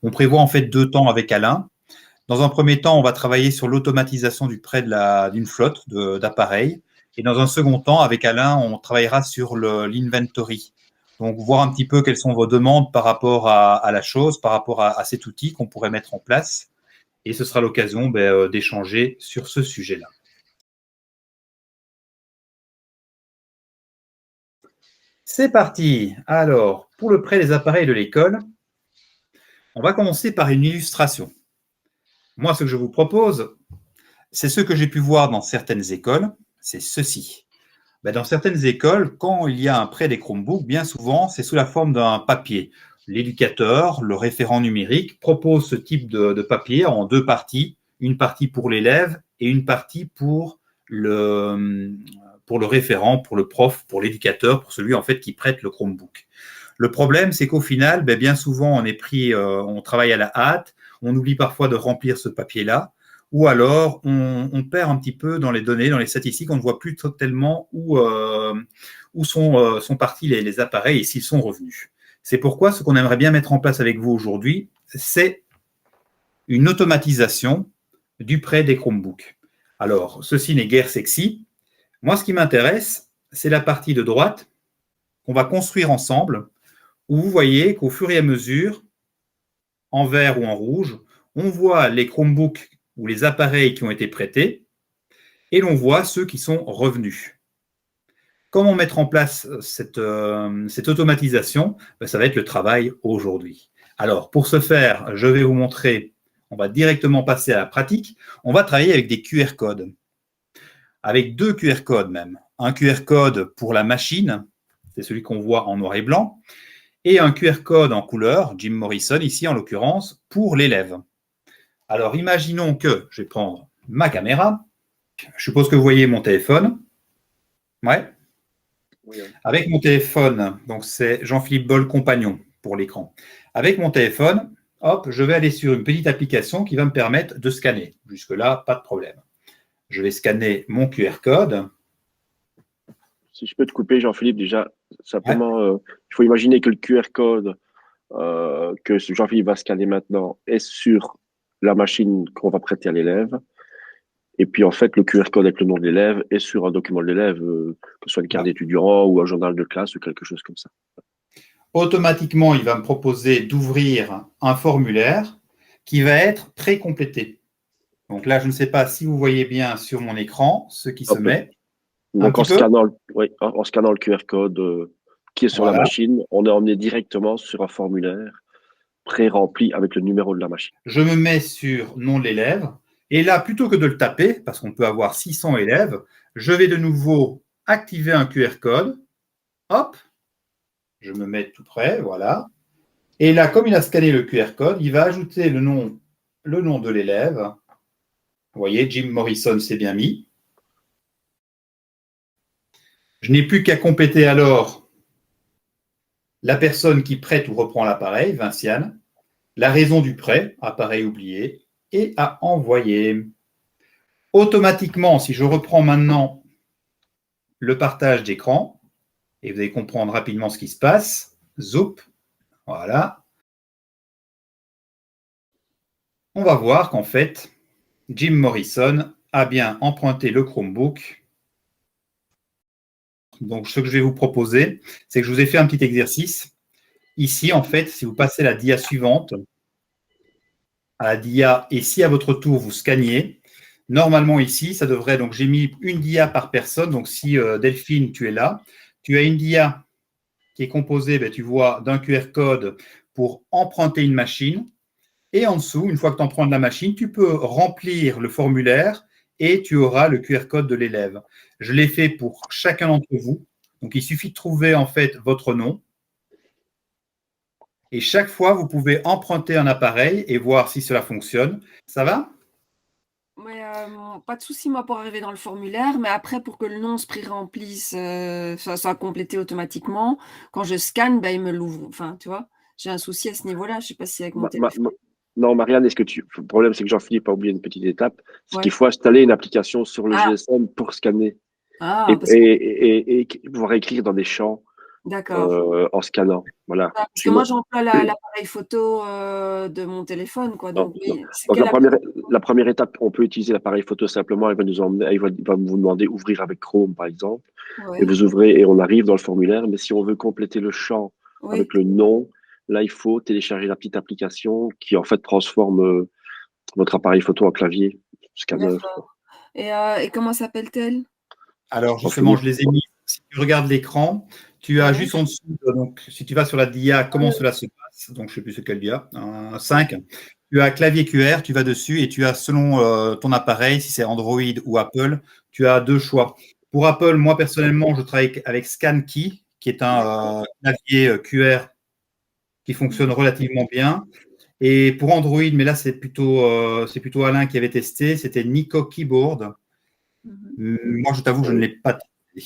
On prévoit en fait 2 temps avec Alain. Dans un premier temps, on va travailler sur l'automatisation du prêt d'une flotte d'appareils. Et dans un second temps, avec Alain, on travaillera sur l'inventory. Donc, voir un petit peu quelles sont vos demandes par rapport à la chose, par rapport à cet outil qu'on pourrait mettre en place. Et ce sera l'occasion d'échanger sur ce sujet-là. C'est parti. Alors, pour le prêt des appareils de l'école, on va commencer par une illustration. Moi, ce que je vous propose, c'est ce que j'ai pu voir dans certaines écoles, c'est ceci. Dans certaines écoles, quand il y a un prêt des Chromebooks, bien souvent, c'est sous la forme d'un papier. L'éducateur, le référent numérique, propose ce type de papier en 2 parties, une partie pour l'élève et une partie pour le référent, pour le prof, pour l'éducateur, pour celui en fait qui prête le Chromebook. Le problème, c'est qu'au final, bien souvent, on travaille à la hâte, on oublie parfois de remplir ce papier-là, ou alors on perd un petit peu dans les données, dans les statistiques, on ne voit plus tellement où sont partis les appareils et s'ils sont revenus. C'est pourquoi ce qu'on aimerait bien mettre en place avec vous aujourd'hui, c'est une automatisation du prêt des Chromebooks. Alors, ceci n'est guère sexy. Moi, ce qui m'intéresse, c'est la partie de droite qu'on va construire ensemble, où vous voyez qu'au fur et à mesure, en vert ou en rouge, on voit les Chromebooks ou les appareils qui ont été prêtés, et l'on voit ceux qui sont revenus. Comment mettre en place cette automatisation? Ça va être le travail aujourd'hui. Alors, pour ce faire, je vais vous montrer, on va directement passer à la pratique. On va travailler avec des QR codes, avec 2 QR codes même. Un QR code pour la machine, c'est celui qu'on voit en noir et blanc, et un QR code en couleur, Jim Morrison ici en l'occurrence, pour l'élève. Alors, imaginons que je vais prendre ma caméra. Je suppose que vous voyez mon téléphone. Ouais. Oui. Avec mon téléphone, donc c'est Jean-Philippe Boll Compagnon pour l'écran. Avec mon téléphone, hop, je vais aller sur une petite application qui va me permettre de scanner. Jusque-là, pas de problème. Je vais scanner mon QR code. Si je peux te couper, Jean-Philippe, déjà, simplement, il faut imaginer que le QR code que Jean-Philippe va scanner maintenant est sur la machine qu'on va prêter à l'élève. Et puis, en fait, le QR code avec le nom de l'élève est sur un document de l'élève, que ce soit une carte d'étudiant ou un journal de classe ou quelque chose comme ça. Automatiquement, il va me proposer d'ouvrir un formulaire qui va être précomplété. Donc là, je ne sais pas si vous voyez bien sur mon écran ce qui se met. Donc, en scannant le QR code qui est sur la machine, on est emmené directement sur un formulaire pré-rempli avec le numéro de la machine. Je me mets sur nom de l'élève. Et là, plutôt que de le taper, parce qu'on peut avoir 600 élèves, je vais de nouveau activer un QR code. Hop, je me mets tout près, voilà. Et là, comme il a scanné le QR code, il va ajouter le nom de l'élève. Vous voyez, Jim Morrison s'est bien mis. Je n'ai plus qu'à compléter alors la personne qui prête ou reprend l'appareil, Vinciane, la raison du prêt, appareil oublié, et à envoyer. Automatiquement, si je reprends maintenant le partage d'écran, et vous allez comprendre rapidement ce qui se passe, zoup, voilà. On va voir qu'en fait, Jim Morrison a bien emprunté le Chromebook. Donc, ce que je vais vous proposer, c'est que je vous ai fait un petit exercice. Ici, en fait, si vous passez à la dia suivante, à la dia, et si à votre tour, vous scanniez, normalement ici, ça devrait, donc j'ai mis une dia par personne, donc si Delphine, tu es là, tu as une dia qui est composée, tu vois, d'un QR code pour emprunter une machine, et en dessous, une fois que tu empruntes la machine, tu peux remplir le formulaire et tu auras le QR code de l'élève. Je l'ai fait pour chacun d'entre vous, donc il suffit de trouver en fait votre nom, et chaque fois, vous pouvez emprunter un appareil et voir si cela fonctionne. Ça va? Mais, pas de souci, moi, pour arriver dans le formulaire, mais après, pour que le nom se pré-remplisse, soit complété automatiquement, quand je scanne, il me l'ouvre. Enfin, tu vois, j'ai un souci à ce niveau-là. Je ne sais pas si avec mon téléphone. Non, Marianne, le problème, c'est que Jean-Philippe a oublié une petite étape, c'est qu'il faut installer une application sur le GSM pour scanner et pouvoir écrire dans des champs en scannant. Voilà. Parce que moi, j'emploie l'appareil photo de mon téléphone, quoi. Donc, non. Donc la première étape, on peut utiliser l'appareil photo simplement. Il va vous demander ouvrir avec Chrome, par exemple. Ouais. Et vous ouvrez et on arrive dans le formulaire. Mais si on veut compléter le champ avec le nom, là, il faut télécharger la petite application qui, en fait, transforme votre appareil photo en clavier scanner. Et comment s'appelle-t-elle? Alors, justement, je les ai mis. Si tu regardes l'écran, tu as juste en dessous, donc si tu vas sur la dia, comment cela se passe, donc je ne sais plus c'est quelle dia, 5, tu as clavier QR, tu vas dessus et tu as selon ton appareil, si c'est Android ou Apple, tu as 2 choix. Pour Apple, moi personnellement, je travaille avec ScanKey, qui est un clavier QR qui fonctionne relativement bien. Et pour Android, mais là c'est plutôt Alain qui avait testé, c'était Nico Keyboard. Moi, je t'avoue, je ne l'ai pas testé.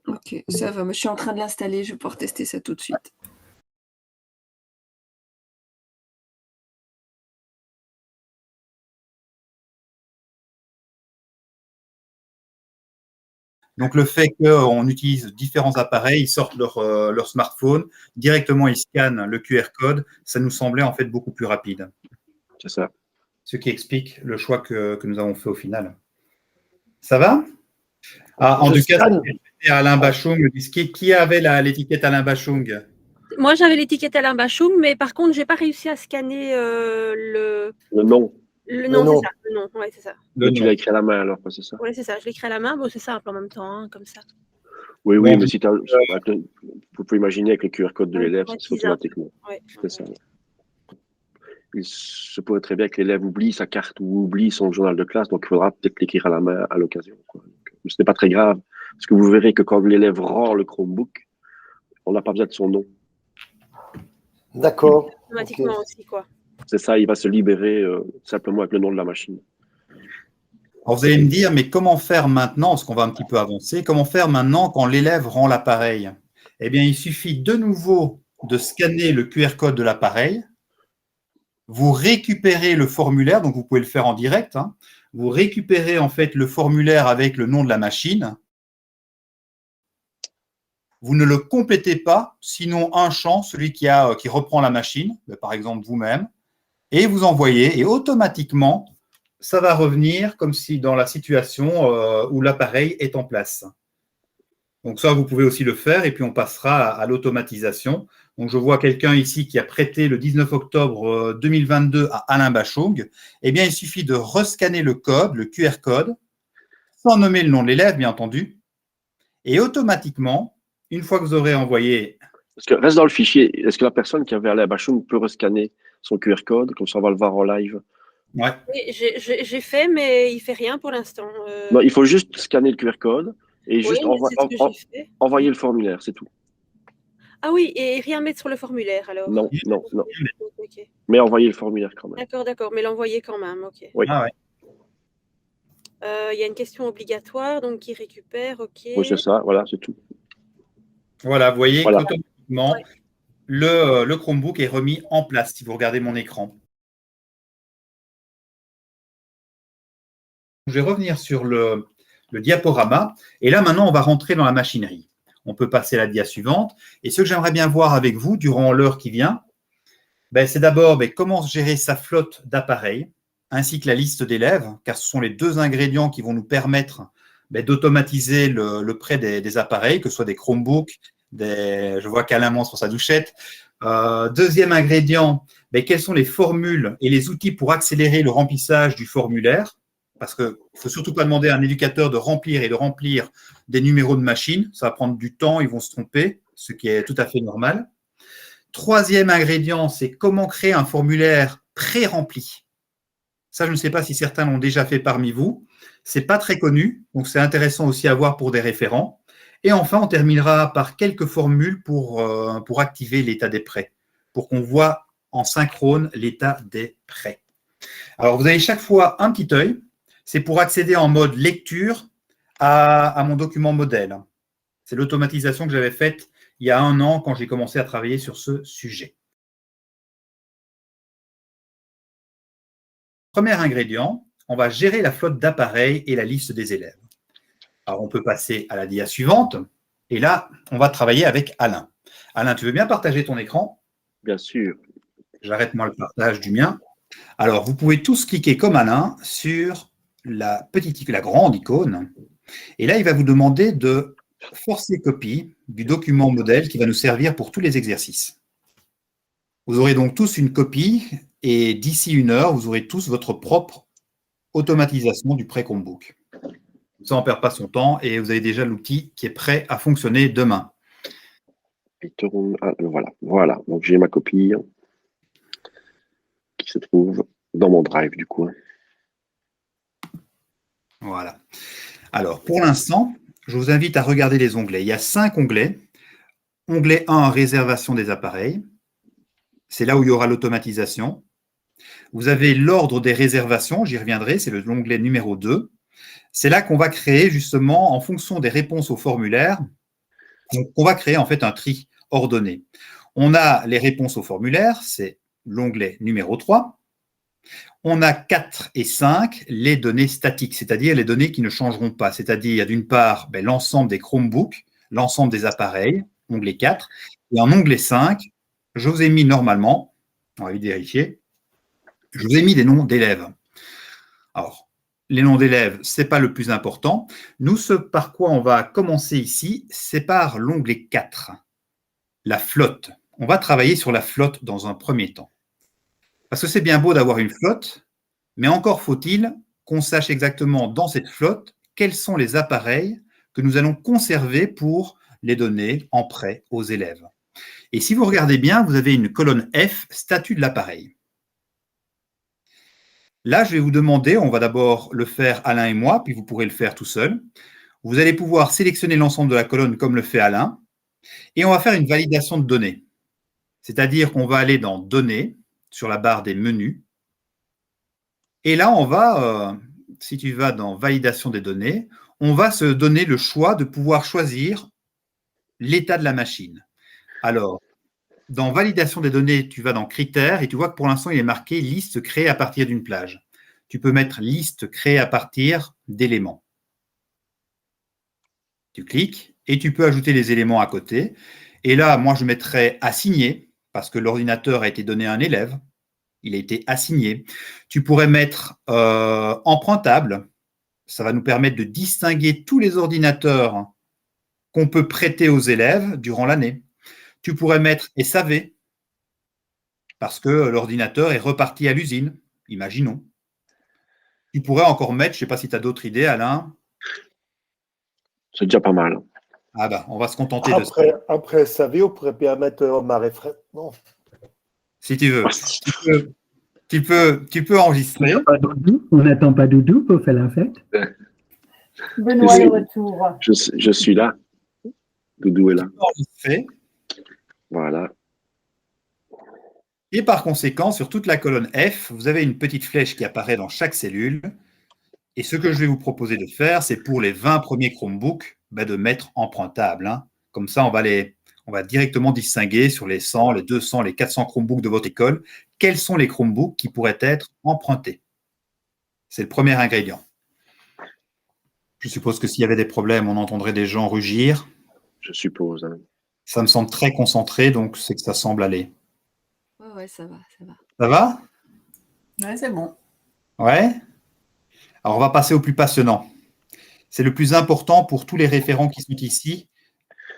Ok, ça va. Je suis en train de l'installer. Je vais pouvoir tester ça tout de suite. Donc, le fait qu'on utilise différents appareils, ils sortent leur smartphone, directement ils scannent le QR code, ça nous semblait en fait beaucoup plus rapide. C'est ça. Ce qui explique le choix que nous avons fait au final. Ça va? En tout cas, c'était Alain Bachung. Qui avait l'étiquette Alain Bachung? Moi, j'avais l'étiquette Alain Bachung, mais par contre, j'ai pas réussi à scanner le nom. Le nom, c'est ça. Le nom, ouais, c'est ça. Tu l'as écrit à la main alors, c'est ça? Oui, c'est ça. Je l'écris à la main. Bon, c'est simple en même temps, hein, comme ça. Oui, mais si vous pouvez imaginer avec le QR code de l'élève, ça se fait automatiquement. Ouais. C'est ça. Il se pourrait très bien que l'élève oublie sa carte ou oublie son journal de classe, donc il faudra peut-être l'écrire à la main à l'occasion. Ce n'est pas très grave, parce que vous verrez que quand l'élève rend le Chromebook, on n'a pas besoin de son nom. D'accord. Automatiquement aussi, quoi. C'est ça, il va se libérer simplement avec le nom de la machine. Alors vous allez me dire, mais comment faire maintenant, parce qu'on va un petit peu avancer, comment faire maintenant quand l'élève rend l'appareil? Eh bien, il suffit de nouveau de scanner le QR code de l'appareil. Vous récupérez le formulaire, donc vous pouvez le faire en direct. Vous récupérez en fait le formulaire avec le nom de la machine. Vous ne le complétez pas, sinon un champ, celui qui reprend la machine, par exemple vous-même, et vous envoyez, et automatiquement, ça va revenir comme si dans la situation où l'appareil est en place. Donc ça, vous pouvez aussi le faire, et puis on passera à l'automatisation. Donc je vois quelqu'un ici qui a prêté le 19 octobre 2022 à Alain Bachung. Eh bien, il suffit de rescanner le code, le QR code, sans nommer le nom de l'élève, bien entendu, et automatiquement, une fois que vous aurez envoyé… Parce que reste dans le fichier, est-ce que la personne qui avait Alain Bachung peut rescanner son QR code, comme ça on va le voir en live? Ouais. Oui, j'ai fait, mais il ne fait rien pour l'instant. Non, il faut juste scanner le QR code et juste envoyer le formulaire, c'est tout. Ah oui, et rien mettre sur le formulaire alors? Non. Okay. Mais envoyer le formulaire quand même. D'accord, mais l'envoyer quand même, ok. Oui. Il y a une question obligatoire, donc qui récupère, ok. Oui, c'est ça, voilà, c'est tout. Voilà, vous voyez qu'automatiquement, le Chromebook est remis en place, si vous regardez mon écran. Je vais revenir sur le diaporama, et là, maintenant, on va rentrer dans la machinerie. On peut passer à la dia suivante. Et ce que j'aimerais bien voir avec vous durant l'heure qui vient, c'est d'abord comment gérer sa flotte d'appareils, ainsi que la liste d'élèves, car ce sont les 2 ingrédients qui vont nous permettre d'automatiser le prêt des appareils, que ce soit des Chromebooks, je vois qu'Alain montre sa douchette. Deuxième ingrédient, quelles sont les formules et les outils pour accélérer le remplissage du formulaire, parce qu'il ne faut surtout pas demander à un éducateur de remplir des numéros de machine. Ça va prendre du temps, ils vont se tromper, ce qui est tout à fait normal. Troisième ingrédient, c'est comment créer un formulaire pré-rempli. Ça, je ne sais pas si certains l'ont déjà fait parmi vous. Ce n'est pas très connu, donc c'est intéressant aussi à voir pour des référents. Et enfin, on terminera par quelques formules pour activer l'état des prêts, pour qu'on voit en synchrone l'état des prêts. Alors, vous avez chaque fois un petit œil. C'est pour accéder en mode lecture à mon document modèle. C'est l'automatisation que j'avais faite il y a 1 an quand j'ai commencé à travailler sur ce sujet. Premier ingrédient, on va gérer la flotte d'appareils et la liste des élèves. Alors, on peut passer à la dia suivante. Et là, on va travailler avec Alain. Alain, tu veux bien partager ton écran? Bien sûr. J'arrête moi le partage du mien. Alors, vous pouvez tous cliquer comme Alain sur la grande icône. Et là, il va vous demander de forcer copie du document modèle qui va nous servir pour tous les exercices. Vous aurez donc tous une copie et d'ici 1 heure, vous aurez tous votre propre automatisation du pré-Chromebook. Ça, on ne perd pas son temps et vous avez déjà l'outil qui est prêt à fonctionner demain. Voilà. Donc, j'ai ma copie qui se trouve dans mon drive, du coup. Voilà. Alors, pour l'instant, je vous invite à regarder les onglets. Il y a 5 onglets. Onglet 1, réservation des appareils. C'est là où il y aura l'automatisation. Vous avez l'ordre des réservations, j'y reviendrai, c'est l'onglet numéro 2. C'est là qu'on va créer justement, en fonction des réponses au formulaire, on va créer en fait un tri ordonné. On a les réponses au formulaire, c'est l'onglet numéro 3. On a 4 et 5, les données statiques, c'est-à-dire les données qui ne changeront pas. C'est-à-dire, d'une part, l'ensemble des Chromebooks, l'ensemble des appareils, onglet 4. Et en onglet 5, je vous ai mis normalement, on va vite vérifier, je vous ai mis des noms d'élèves. Alors, les noms d'élèves, ce n'est pas le plus important. Nous, ce par quoi on va commencer ici, c'est par l'onglet 4, la flotte. On va travailler sur la flotte dans un premier temps. Parce que c'est bien beau d'avoir une flotte, mais encore faut-il qu'on sache exactement dans cette flotte quels sont les appareils que nous allons conserver pour les donner en prêt aux élèves. Et si vous regardez bien, vous avez une colonne F, statut de l'appareil. Là, je vais vous demander, on va d'abord le faire Alain et moi, puis vous pourrez le faire tout seul. Vous allez pouvoir sélectionner l'ensemble de la colonne comme le fait Alain, et on va faire une validation de données. C'est-à-dire qu'on va aller dans Données, sur la barre des menus, et là, on va, si tu vas dans Validation des données, on va se donner le choix de pouvoir choisir l'état de la machine. Alors, dans Validation des données, tu vas dans Critères et tu vois que pour l'instant, il est marqué Liste créée à partir d'une plage. Tu peux mettre Liste créée à partir d'éléments. Tu cliques et tu peux ajouter les éléments à côté. Et là, moi, je mettrai Assigné parce que l'ordinateur a été donné à un élève. Il a été assigné. Tu pourrais mettre Empruntable. Ça va nous permettre de distinguer tous les ordinateurs qu'on peut prêter aux élèves durant l'année. Tu pourrais mettre SAV, parce que l'ordinateur est reparti à l'usine, imaginons. Tu pourrais encore mettre, je ne sais pas si tu as d'autres idées, Alain. C'est déjà pas mal. Ah bah, on va se contenter de ça. Après SAV, on pourrait bien mettre Marais Frais. Non. Si tu veux. Tu peux enregistrer. On n'attend pas Doudou pour faire la fête. Benoît est de retour. Je suis là. Doudou est là. Tu peux enregistrer. Voilà. Et par conséquent, sur toute la colonne F, vous avez une petite flèche qui apparaît dans chaque cellule. Et ce que je vais vous proposer de faire, c'est pour les 20 premiers Chromebooks, de mettre empruntable. Hein. Comme ça, on va directement distinguer sur les 100, les 200, les 400 Chromebooks de votre école, quels sont les Chromebooks qui pourraient être empruntés. C'est le premier ingrédient. Je suppose que s'il y avait des problèmes, on entendrait des gens rugir. Je suppose. Hein. Ça me semble très concentré, donc c'est que ça semble aller. Ouais, ça va. Ça va? Ouais, c'est bon. Ouais. Alors, on va passer au plus passionnant. C'est le plus important pour tous les référents qui sont ici.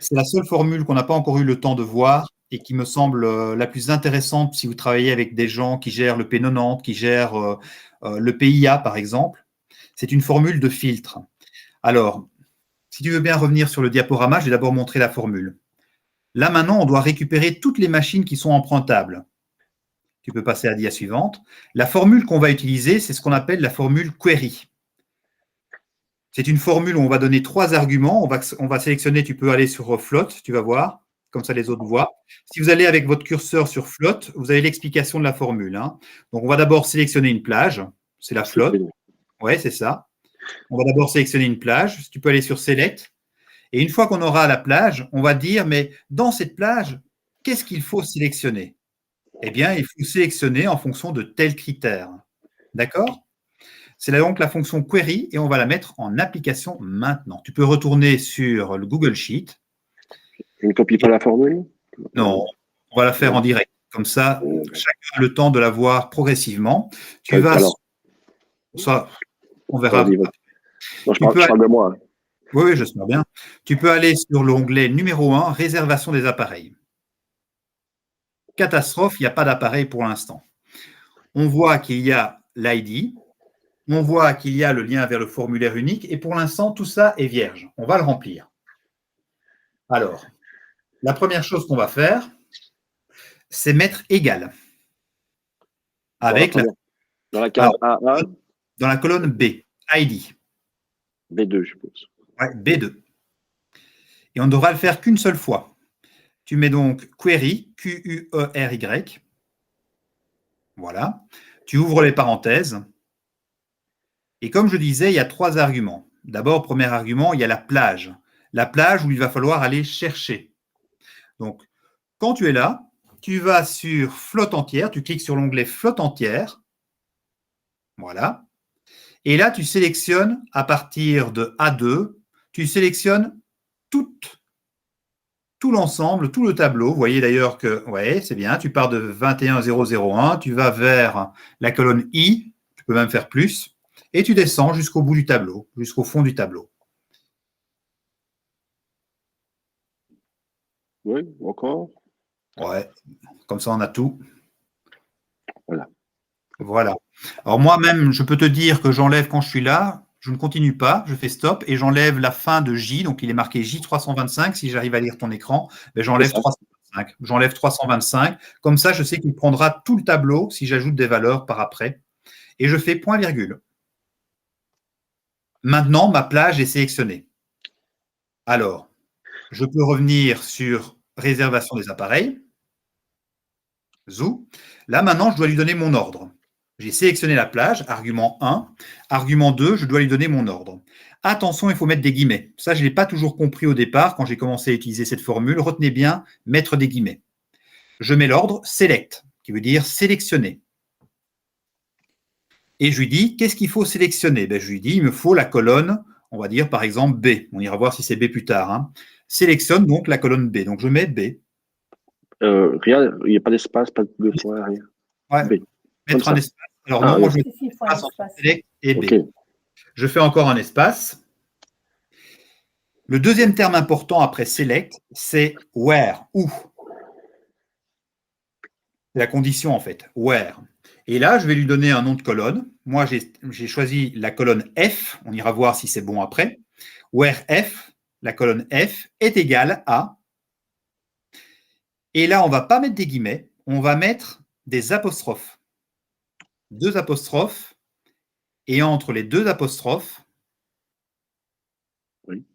C'est la seule formule qu'on n'a pas encore eu le temps de voir et qui me semble la plus intéressante si vous travaillez avec des gens qui gèrent le P90, qui gèrent le PIA, par exemple. C'est une formule de filtre. Alors, si tu veux bien revenir sur le diaporama, je vais d'abord montrer la formule. Là, maintenant, on doit récupérer toutes les machines qui sont empruntables. Tu peux passer à la dia suivante. La formule qu'on va utiliser, c'est ce qu'on appelle la formule query. C'est une formule où on va donner 3 arguments. On va sélectionner, tu peux aller sur float, tu vas voir, comme ça les autres voient. Si vous allez avec votre curseur sur float, vous avez l'explication de la formule. Hein. Donc, on va d'abord sélectionner une plage. C'est la flotte. Oui, c'est ça. On va d'abord sélectionner une plage. Tu peux aller sur Select. Et une fois qu'on aura la plage, on va dire, mais dans cette plage, qu'est-ce qu'il faut sélectionner? Eh bien, il faut sélectionner en fonction de tels critères. D'accord? C'est donc la fonction query et on va la mettre en application maintenant. Tu peux retourner sur le Google Sheet Je ne copie pas la formule? Non, on va la faire en direct. Comme ça, chacun a le temps de la voir progressivement. Tu vas. Alors, Ça, on verra. vas-y, vas-y. Non, je Tu parle, peux je parle de moi. Oui, oui, j'espère bien. Tu peux aller sur l'onglet numéro 1, réservation des appareils. Catastrophe, il n'y a pas d'appareil pour l'instant. On voit qu'il y a l'ID, on voit qu'il y a le lien vers le formulaire unique, et pour l'instant, tout ça est vierge. On va le remplir. Alors, la première chose qu'on va faire, c'est mettre égal. Avec dans la case A1, dans la colonne B, ID. B2, je suppose. Ouais, B2. Et on ne devra le faire qu'une seule fois. Tu mets donc query, Query. Voilà. Tu ouvres les parenthèses. Et comme je disais, il y a 3 arguments. D'abord, premier argument, il y a la plage. La plage où il va falloir aller chercher. Donc, quand tu es là, tu vas sur flotte entière, tu cliques sur l'onglet flotte entière. Voilà. Et là, tu sélectionnes à partir de A2, tu sélectionnes tout l'ensemble, tout le tableau. Vous voyez d'ailleurs que, ouais, c'est bien, tu pars de 21001, tu vas vers la colonne I, tu peux même faire plus, et tu descends jusqu'au bout du tableau, jusqu'au fond du tableau. Oui, encore. Ouais, comme ça on a tout. Voilà. Voilà. Alors moi-même, je peux te dire que j'enlève quand je suis là, je ne continue pas, je fais stop et j'enlève la fin de J, donc il est marqué J325, si j'arrive à lire ton écran, ben j'enlève 325. J'enlève 325, comme ça je sais qu'il prendra tout le tableau si j'ajoute des valeurs par après. Et je fais point virgule. Maintenant, ma plage est sélectionnée. Alors, je peux revenir sur réservation des appareils. Zou. Là, maintenant, je dois lui donner mon ordre. J'ai sélectionné la plage, argument 1. Argument 2, je dois lui donner mon ordre. Attention, il faut mettre des guillemets. Ça, je ne l'ai pas toujours compris au départ quand j'ai commencé à utiliser cette formule. Retenez bien, mettre des guillemets. Je mets l'ordre select, qui veut dire sélectionner. Et je lui dis, qu'est-ce qu'il faut sélectionner? Ben, je lui dis, il me faut la colonne, on va dire par exemple B. On ira voir si c'est B plus tard. Hein. Sélectionne donc la colonne B. Donc je mets B. Rien, il n'y a pas d'espace, pas de point, rien. Ouais. B. Mettre un espace. Alors non, moi je mets un espace entre select et B. Okay. Je fais encore un espace. Le deuxième terme important après select, c'est where, où. C'est la condition en fait, where. Et là, je vais lui donner un nom de colonne. Moi, j'ai choisi la colonne F. On ira voir si c'est bon après. Where F, la colonne F, est égale à. Et là, on ne va pas mettre des guillemets, on va mettre des apostrophes. 2 apostrophes. Et entre les 2 apostrophes, oui.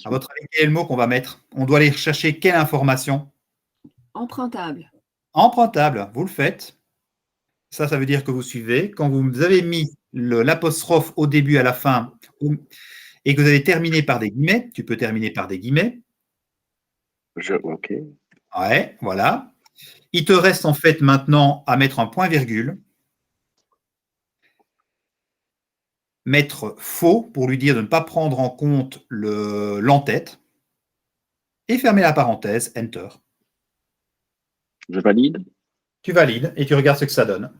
À votre avis, quel est le mot qu'on va mettre? On doit aller chercher quelle information? Empruntable. Empruntable, vous le faites. Ça veut dire que vous suivez. Quand vous avez mis l'apostrophe au début, à la fin, et que vous avez terminé par des guillemets, tu peux terminer par des guillemets. OK. Ouais, voilà. Il te reste en fait maintenant à mettre un point-virgule, mettre faux pour lui dire de ne pas prendre en compte l'entête, et fermer la parenthèse, Enter. Je valide. Tu valides et tu regardes ce que ça donne.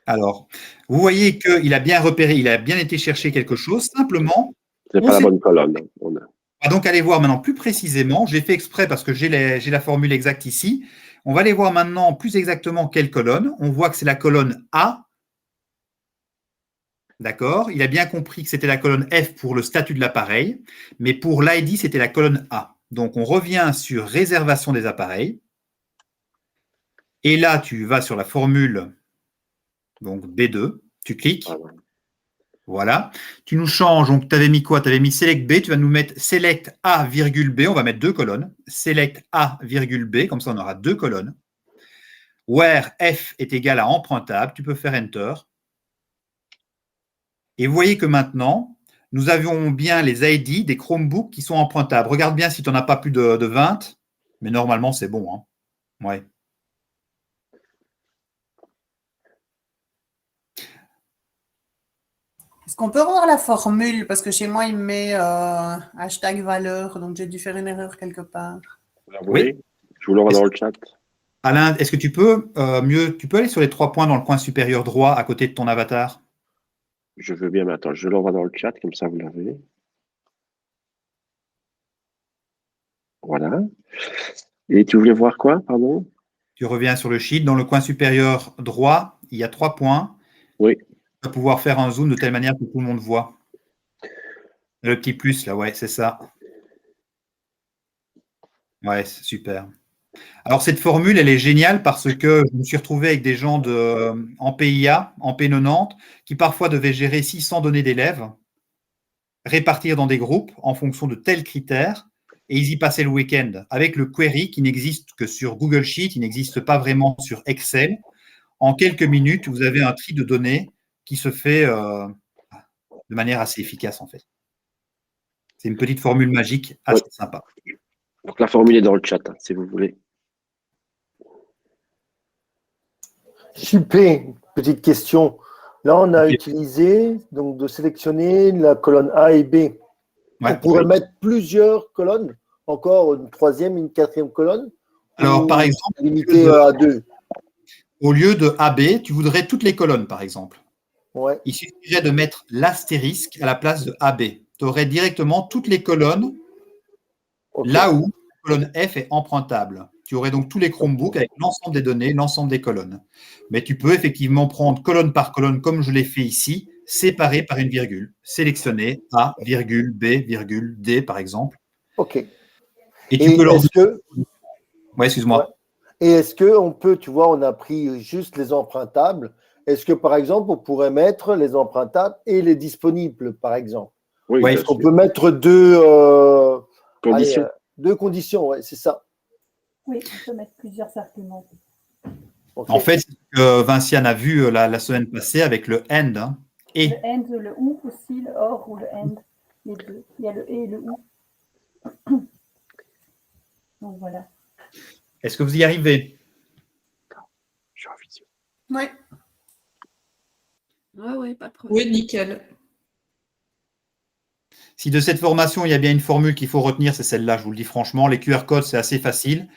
Alors, vous voyez qu'il a bien repéré, il a bien été chercher quelque chose. Simplement, c'est pas la bonne colonne. On va donc aller voir maintenant plus précisément. J'ai fait exprès parce que j'ai la formule exacte ici. On va aller voir maintenant plus exactement quelle colonne. On voit que c'est la colonne A. D'accord? Il a bien compris que c'était la colonne F pour le statut de l'appareil, mais pour l'ID, c'était la colonne A. Donc, on revient sur réservation des appareils. Et là, tu vas sur la formule donc B2, tu cliques. Voilà. Tu nous changes. Donc, tu avais mis quoi? Tu avais mis select B. Tu vas nous mettre select A, B. On va mettre 2 colonnes. Select A, B. Comme ça, on aura 2 colonnes. Where F est égal à empruntable. Tu peux faire Enter. Et vous voyez que maintenant, nous avons bien les ID des Chromebooks qui sont empruntables. Regarde bien si tu n'en as pas plus de 20. Mais normalement, c'est bon. Hein. Ouais. Est-ce qu'on peut revoir la formule? Parce que chez moi, il me met hashtag valeur, donc j'ai dû faire une erreur quelque part. Oui. Je vous l'envoie dans le chat. Alain, est-ce que tu peux tu peux aller sur les 3 points dans le coin supérieur droit à côté de ton avatar? Je veux bien, mais attends, je l'envoie dans le chat, comme ça vous l'avez. Voilà. Et tu voulais voir quoi, pardon? Tu reviens sur le sheet. Dans le coin supérieur droit, il y a 3 points. Oui. Tu vas pouvoir faire un zoom de telle manière que tout le monde voit. Le petit plus, là, ouais, c'est ça. Ouais, c'est super. Alors, cette formule, elle est géniale parce que je me suis retrouvé avec des gens en PIA, en P90, qui parfois devaient gérer 600 données d'élèves, répartir dans des groupes en fonction de tels critères, et ils y passaient le week-end avec le query qui n'existe que sur Google Sheet, il n'existe pas vraiment sur Excel. En quelques minutes, vous avez un tri de données qui se fait de manière assez efficace, en fait. C'est une petite formule magique assez sympa. Donc la formule est dans le chat, hein, si vous voulez. Super, petite question. Là, on a utilisé donc de sélectionner la colonne A et B. Ouais. On pourrait mettre plusieurs colonnes, encore une troisième, une quatrième colonne. Alors, par exemple, limité à 2. Au lieu de AB, tu voudrais toutes les colonnes, par exemple. Ouais. Il suffirait de mettre l'astérisque à la place de AB. Tu aurais directement toutes les colonnes là où la colonne F est empruntable. Tu aurais donc tous les Chromebooks avec l'ensemble des données, l'ensemble des colonnes. Mais tu peux effectivement prendre colonne par colonne, comme je l'ai fait ici, séparé par une virgule. Sélectionner A, virgule, B, virgule, D, par exemple. OK. Et tu peux leur dire… Ouais, excuse-moi. Ouais. Et est-ce qu'on peut, tu vois, on a pris juste les empruntables. Est-ce que, par exemple, on pourrait mettre les empruntables et les disponibles, par exemple? Oui, ouais, est-ce qu'on peut mettre deux conditions? Deux conditions, ouais, c'est ça. Oui, on peut mettre plusieurs arguments. Okay. En fait, c'est ce que Vinciane a vu la semaine passée avec le AND. Hein, et. Le AND, le OU aussi, le OR ou le AND, les deux. Il y a le et le OU. Donc voilà. Est-ce que vous y arrivez? Je suis en visio. Oui. Oui, pas de problème. Oui, nickel. Si de cette formation, il y a bien une formule qu'il faut retenir, c'est celle-là, je vous le dis franchement. Les QR codes, c'est assez facile.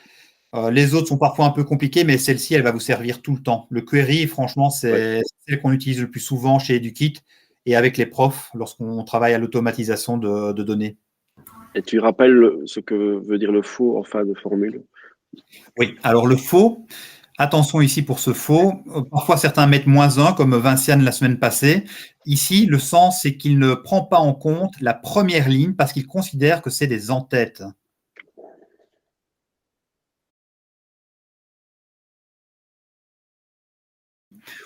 Les autres sont parfois un peu compliqués, mais celle-ci, elle va vous servir tout le temps. Le query, franchement, c'est celle qu'on utilise le plus souvent chez Educit et avec les profs lorsqu'on travaille à l'automatisation de données. Et tu rappelles ce que veut dire le faux en fin de formule? Oui, alors le faux, attention ici pour ce faux. Parfois, certains mettent -1, comme Vinciane la semaine passée. Ici, le sens, c'est qu'il ne prend pas en compte la première ligne parce qu'il considère que c'est des en-têtes.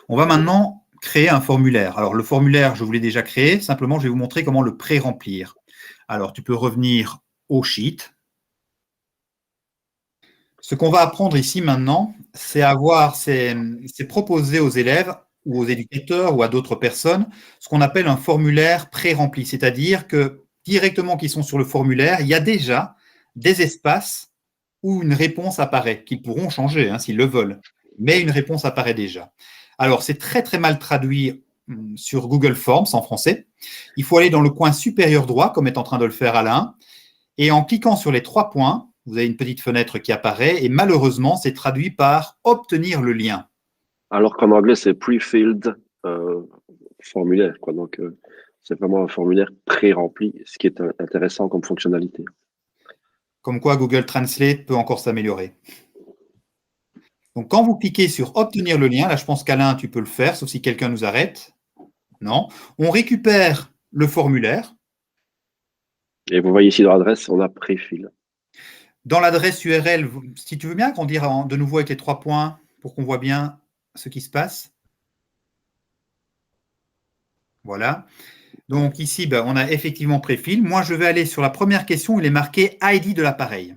On va maintenant créer un formulaire. Alors, le formulaire, je vous l'ai déjà créé. Simplement, je vais vous montrer comment le pré-remplir. Alors, tu peux revenir au sheet. Ce qu'on va apprendre ici maintenant, c'est proposer aux élèves ou aux éducateurs ou à d'autres personnes ce qu'on appelle un formulaire pré-rempli. C'est-à-dire que directement qu'ils sont sur le formulaire, il y a déjà des espaces où une réponse apparaît, qu'ils pourront changer hein, s'ils le veulent. Mais une réponse apparaît déjà. Alors, c'est très, très mal traduit sur Google Forms en français. Il faut aller dans le coin supérieur droit, comme est en train de le faire Alain, et en cliquant sur les 3 points, vous avez une petite fenêtre qui apparaît, et malheureusement, c'est traduit par « obtenir le lien ». Alors qu'en anglais, c'est pre-filled formulaire, quoi. Donc, c'est vraiment un formulaire pré-rempli, ce qui est intéressant comme fonctionnalité. Comme quoi, Google Translate peut encore s'améliorer. Donc, quand vous cliquez sur « Obtenir le lien », là, je pense qu'Alain, tu peux le faire, sauf si quelqu'un nous arrête. Non. On récupère le formulaire. Et vous voyez ici dans l'adresse, on a pré-fill. Dans l'adresse URL, si tu veux bien agrandir de nouveau avec les 3 points pour qu'on voit bien ce qui se passe. Voilà. Donc ici, on a effectivement pré-fill. Moi, je vais aller sur la première question, il est marqué ID de l'appareil.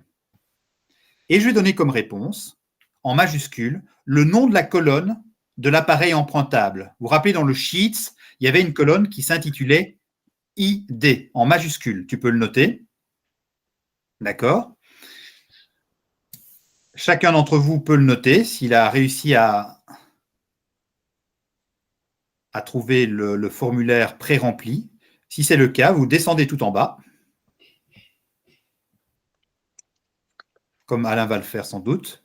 Et je vais donner comme réponse, en majuscule, le nom de la colonne de l'appareil empruntable. Vous vous rappelez, dans le Sheets, il y avait une colonne qui s'intitulait ID, en majuscule. Tu peux le noter. D'accord. Chacun d'entre vous peut le noter s'il a réussi à à trouver le formulaire pré-rempli. Si c'est le cas, vous descendez tout en bas, comme Alain va le faire sans doute.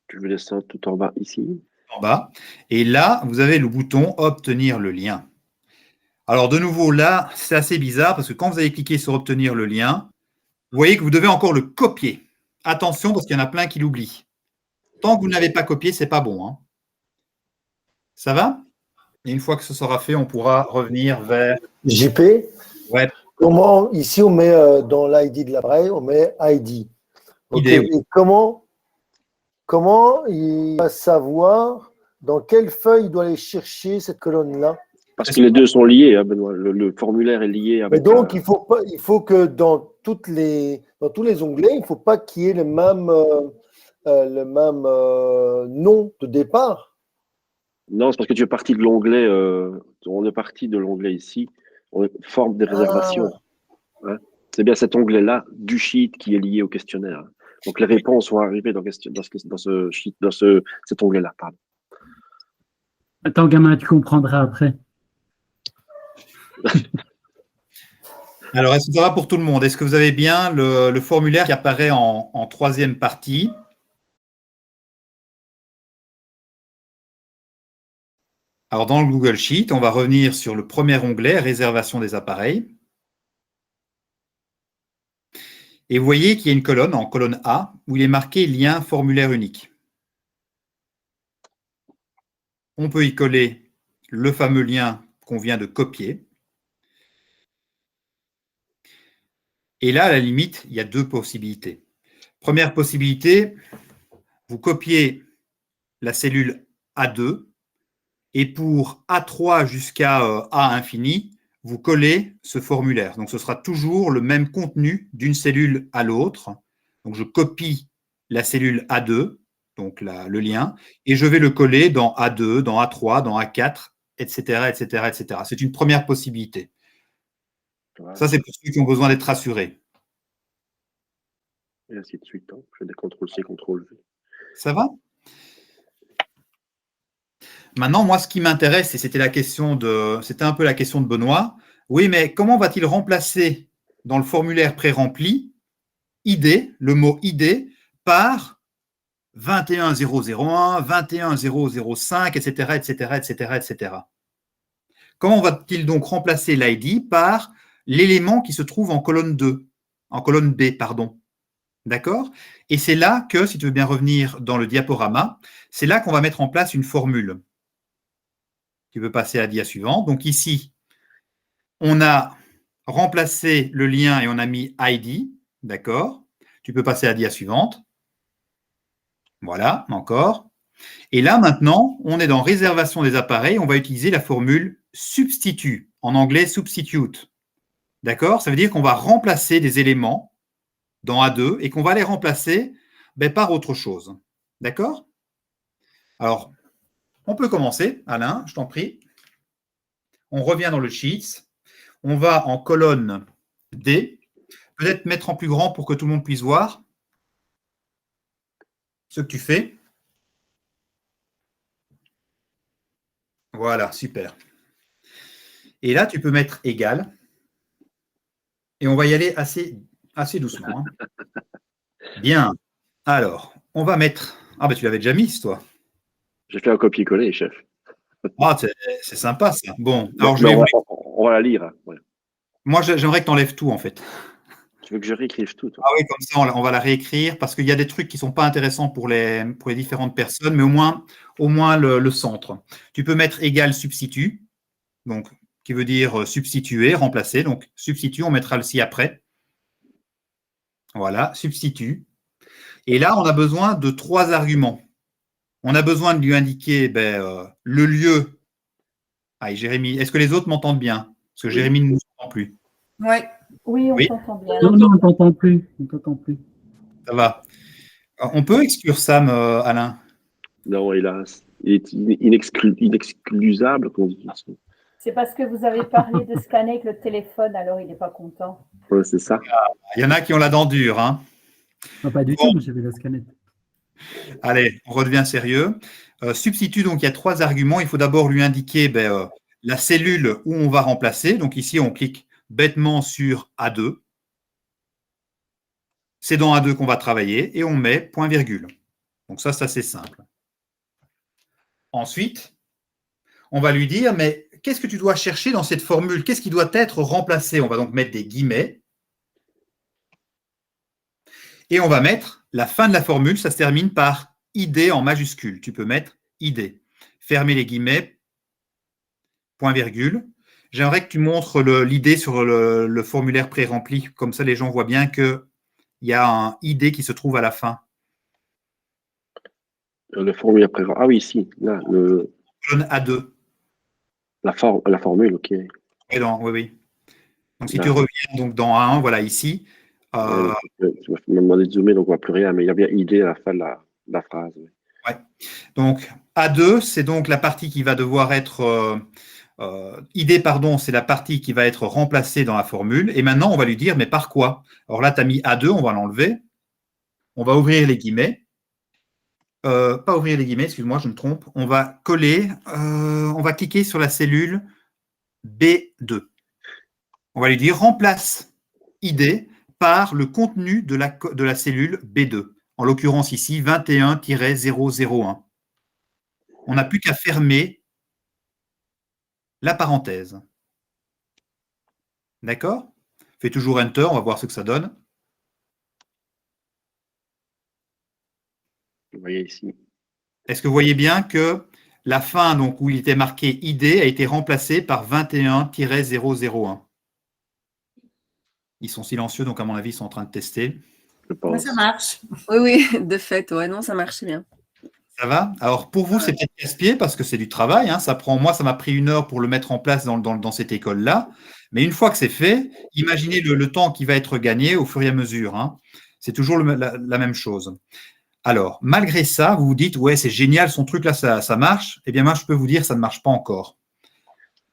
Je vais descendre tout en bas ici. En bas. Et là, vous avez le bouton « Obtenir le lien ». Alors, de nouveau, là, c'est assez bizarre parce que quand vous avez cliqué sur « Obtenir le lien », vous voyez que vous devez encore le copier. Attention, parce qu'il y en a plein qui l'oublient. Tant que vous n'avez pas copié, ce n'est pas bon. Hein. Ça va? Et une fois que ce sera fait, on pourra revenir vers… JP, Ouais. comment, ici, on met dans l'ID de l'appareil, on met ID. Ok. ID, oui. Et comment il va savoir dans quelle feuille il doit aller chercher cette colonne-là? Parce que les deux sont liés, hein, Benoît. Le formulaire est lié avec… Mais donc, il faut que dans tous les onglets, il ne faut pas qu'il y ait le même nom de départ. Non, c'est parce que tu es parti de l'onglet… on est parti de l'onglet ici. On forme des réservations. Hein. C'est bien cet onglet-là du sheet qui est lié au questionnaire. Donc, les réponses vont arriver dans ce sheet, cet onglet-là. Pardon. Attends, gamin, tu comprendras après. Alors, est-ce que ça va pour tout le monde? Est-ce que vous avez bien le formulaire qui apparaît en troisième partie? Alors, dans le Google Sheet, on va revenir sur le premier onglet, réservation des appareils. Et vous voyez qu'il y a une colonne, en colonne A, où il est marqué lien formulaire unique. On peut y coller le fameux lien qu'on vient de copier. Et là, à la limite, il y a deux possibilités. Première possibilité, vous copiez la cellule A2 et pour A3 jusqu'à A infini, vous collez ce formulaire. Donc, ce sera toujours le même contenu d'une cellule à l'autre. Donc, je copie la cellule A2, donc le lien, et je vais le coller dans A2, dans A3, dans A4, etc., etc., etc. C'est une première possibilité. Ça, c'est pour ceux qui ont besoin d'être rassurés. Et ainsi de suite. Hein. Je fais des CTRL-C, CTRL-V. Ça va? Maintenant, moi, ce qui m'intéresse, et c'était un peu la question de Benoît, oui, mais comment va-t-il remplacer dans le formulaire pré-rempli ID, le mot ID, par 21001, 21005, etc., etc., etc., etc. Comment va-t-il donc remplacer l'ID par l'élément qui se trouve en colonne 2, en colonne B, pardon. D'accord? Et c'est là que, si tu veux bien revenir dans le diaporama, c'est là qu'on va mettre en place une formule. Tu veux passer à la dia suivante. Donc ici, on a remplacé le lien et on a mis ID. D'accord? Tu peux passer à la dia suivante. Voilà, encore. Et là, maintenant, on est dans réservation des appareils. On va utiliser la formule substitut, en anglais substitute. D'accord? Ça veut dire qu'on va remplacer des éléments dans A2 et qu'on va les remplacer par autre chose. D'accord? Alors, on peut commencer. Alain, je t'en prie. On revient dans le Sheets. On va en colonne D. Peut-être mettre en plus grand pour que tout le monde puisse voir ce que tu fais. Voilà, super. Et là, tu peux mettre égal. Et on va y aller assez doucement. Hein. Bien. Alors, on va mettre… Ah, ben tu l'avais déjà mis, toi. J'ai fait un copier-coller, chef. Ah, c'est sympa, ça. Bon, alors on va la lire. Hein. Ouais. Moi, j'aimerais que tu enlèves tout, en fait. Tu veux que je réécrive tout, toi? Ah oui, comme ça, on va la réécrire parce qu'il y a des trucs qui ne sont pas intéressants pour les différentes personnes, mais au moins le centre. Tu peux mettre égal substitut, donc qui veut dire substituer, remplacer. Donc, substitut, on mettra le ci après. Voilà, substitut. Et là, on a besoin de 3 arguments. On a besoin de lui indiquer le lieu. Ah, Jérémy, est-ce que les autres m'entendent bien? Parce que Jérémy ne nous entend plus. Ouais. Oui, on t'entend bien. Non, on ne t'entend plus. On t'entend plus. Ça va. On peut exclure Sam, Alain? Non, il est inexcusable. C'est parce que vous avez parlé de scanner avec le téléphone, alors il n'est pas content. Ouais, c'est ça. Il y en a qui ont la dent dure. Hein. Non, pas du tout, j'avais la scanette. Allez, on redevient sérieux. Substitut, donc il y a 3 arguments. Il faut d'abord lui indiquer la cellule où on va remplacer. Donc ici, on clique bêtement sur A2. C'est dans A2 qu'on va travailler et on met point virgule. Donc ça, c'est assez simple. Ensuite, on va lui dire, mais qu'est-ce que tu dois chercher dans cette formule? Qu'est-ce qui doit être remplacé? On va donc mettre des guillemets. Et on va mettre la fin de la formule, ça se termine par ID en majuscule. Tu peux mettre ID. Fermer les guillemets, point virgule. J'aimerais que tu montres l'ID sur le formulaire pré-rempli. Comme ça, les gens voient bien qu'il y a un ID qui se trouve à la fin. Le formulaire pré. Ah oui, ici. Là, Colonne A2. La formule, ok. Oui, oui. Donc, si tu reviens donc, dans A1, voilà, ici. Tu m'as demandé de zoomer, donc on ne voit plus rien, mais il y a bien ID à la fin de la phrase. Ouais. Donc, A2, c'est donc la partie qui va devoir être... ID, pardon, c'est la partie qui va être remplacée dans la formule. Et maintenant, on va lui dire, mais par quoi? Alors là, tu as mis A2, on va l'enlever. On va ouvrir les guillemets. Pas ouvrir les guillemets, excuse-moi, je me trompe. On va coller, on va cliquer sur la cellule B2. On va lui dire, remplace ID par le contenu de la cellule B2. En l'occurrence ici, 21-001. On n'a plus qu'à fermer la parenthèse. D'accord? Fais toujours Enter, on va voir ce que ça donne. Vous voyez ici. Est-ce que vous voyez bien que la fin, donc, où il était marqué ID, a été remplacée par 21-001? Ils sont silencieux, donc à mon avis, ils sont en train de tester. Je pense. Mais ça marche. Oui, de fait, ouais, non, ça marche bien. Ça va? Alors, pour vous, c'est peut-être casse-pied parce que c'est du travail. Hein. Moi, ça m'a pris 1 heure pour le mettre en place dans cette école-là. Mais une fois que c'est fait, imaginez le temps qui va être gagné au fur et à mesure. Hein. C'est toujours la même chose. Alors, malgré ça, vous vous dites, ouais, c'est génial, son truc là, ça marche. Eh bien, moi, je peux vous dire, ça ne marche pas encore.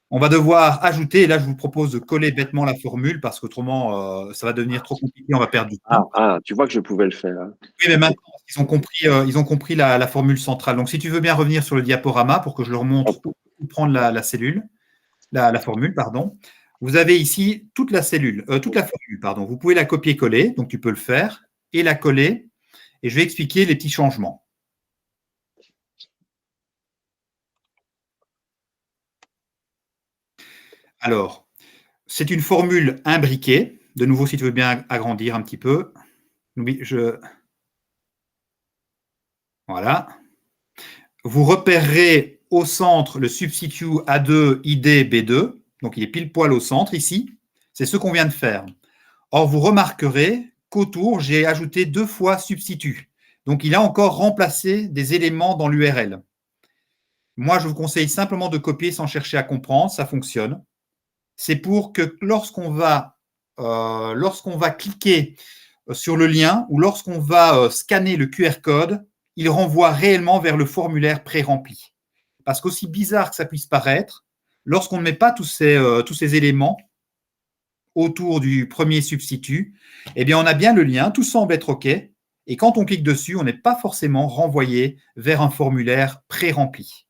On va devoir ajouter, et là, je vous propose de coller bêtement la formule parce qu'autrement, ça va devenir trop compliqué, on va perdre du temps. Tu vois que je pouvais le faire. Hein. Oui, mais maintenant, ils ont compris la formule centrale. Donc, si tu veux bien revenir sur le diaporama pour que je leur montre où prendre la cellule, la formule, pardon. Vous avez ici toute la formule, pardon. Vous pouvez la copier-coller, donc tu peux le faire, et la coller. Et je vais expliquer les petits changements. Alors, c'est une formule imbriquée. De nouveau, si tu veux bien agrandir un petit peu. Voilà. Vous repérerez au centre le substitut A2 ID B2. Donc, il est pile poil au centre ici. C'est ce qu'on vient de faire. Or, vous remarquerez qu'autour, j'ai ajouté 2 fois substitut. Donc, il a encore remplacé des éléments dans l'URL. Moi, je vous conseille simplement de copier sans chercher à comprendre. Ça fonctionne. C'est pour que lorsqu'on va cliquer sur le lien ou lorsqu'on va scanner le QR code, il renvoie réellement vers le formulaire pré-rempli. Parce qu'aussi bizarre que ça puisse paraître, lorsqu'on ne met pas tous ces éléments autour du premier substitut, eh bien, on a bien le lien, tout semble être OK. Et quand on clique dessus, on n'est pas forcément renvoyé vers un formulaire pré-rempli.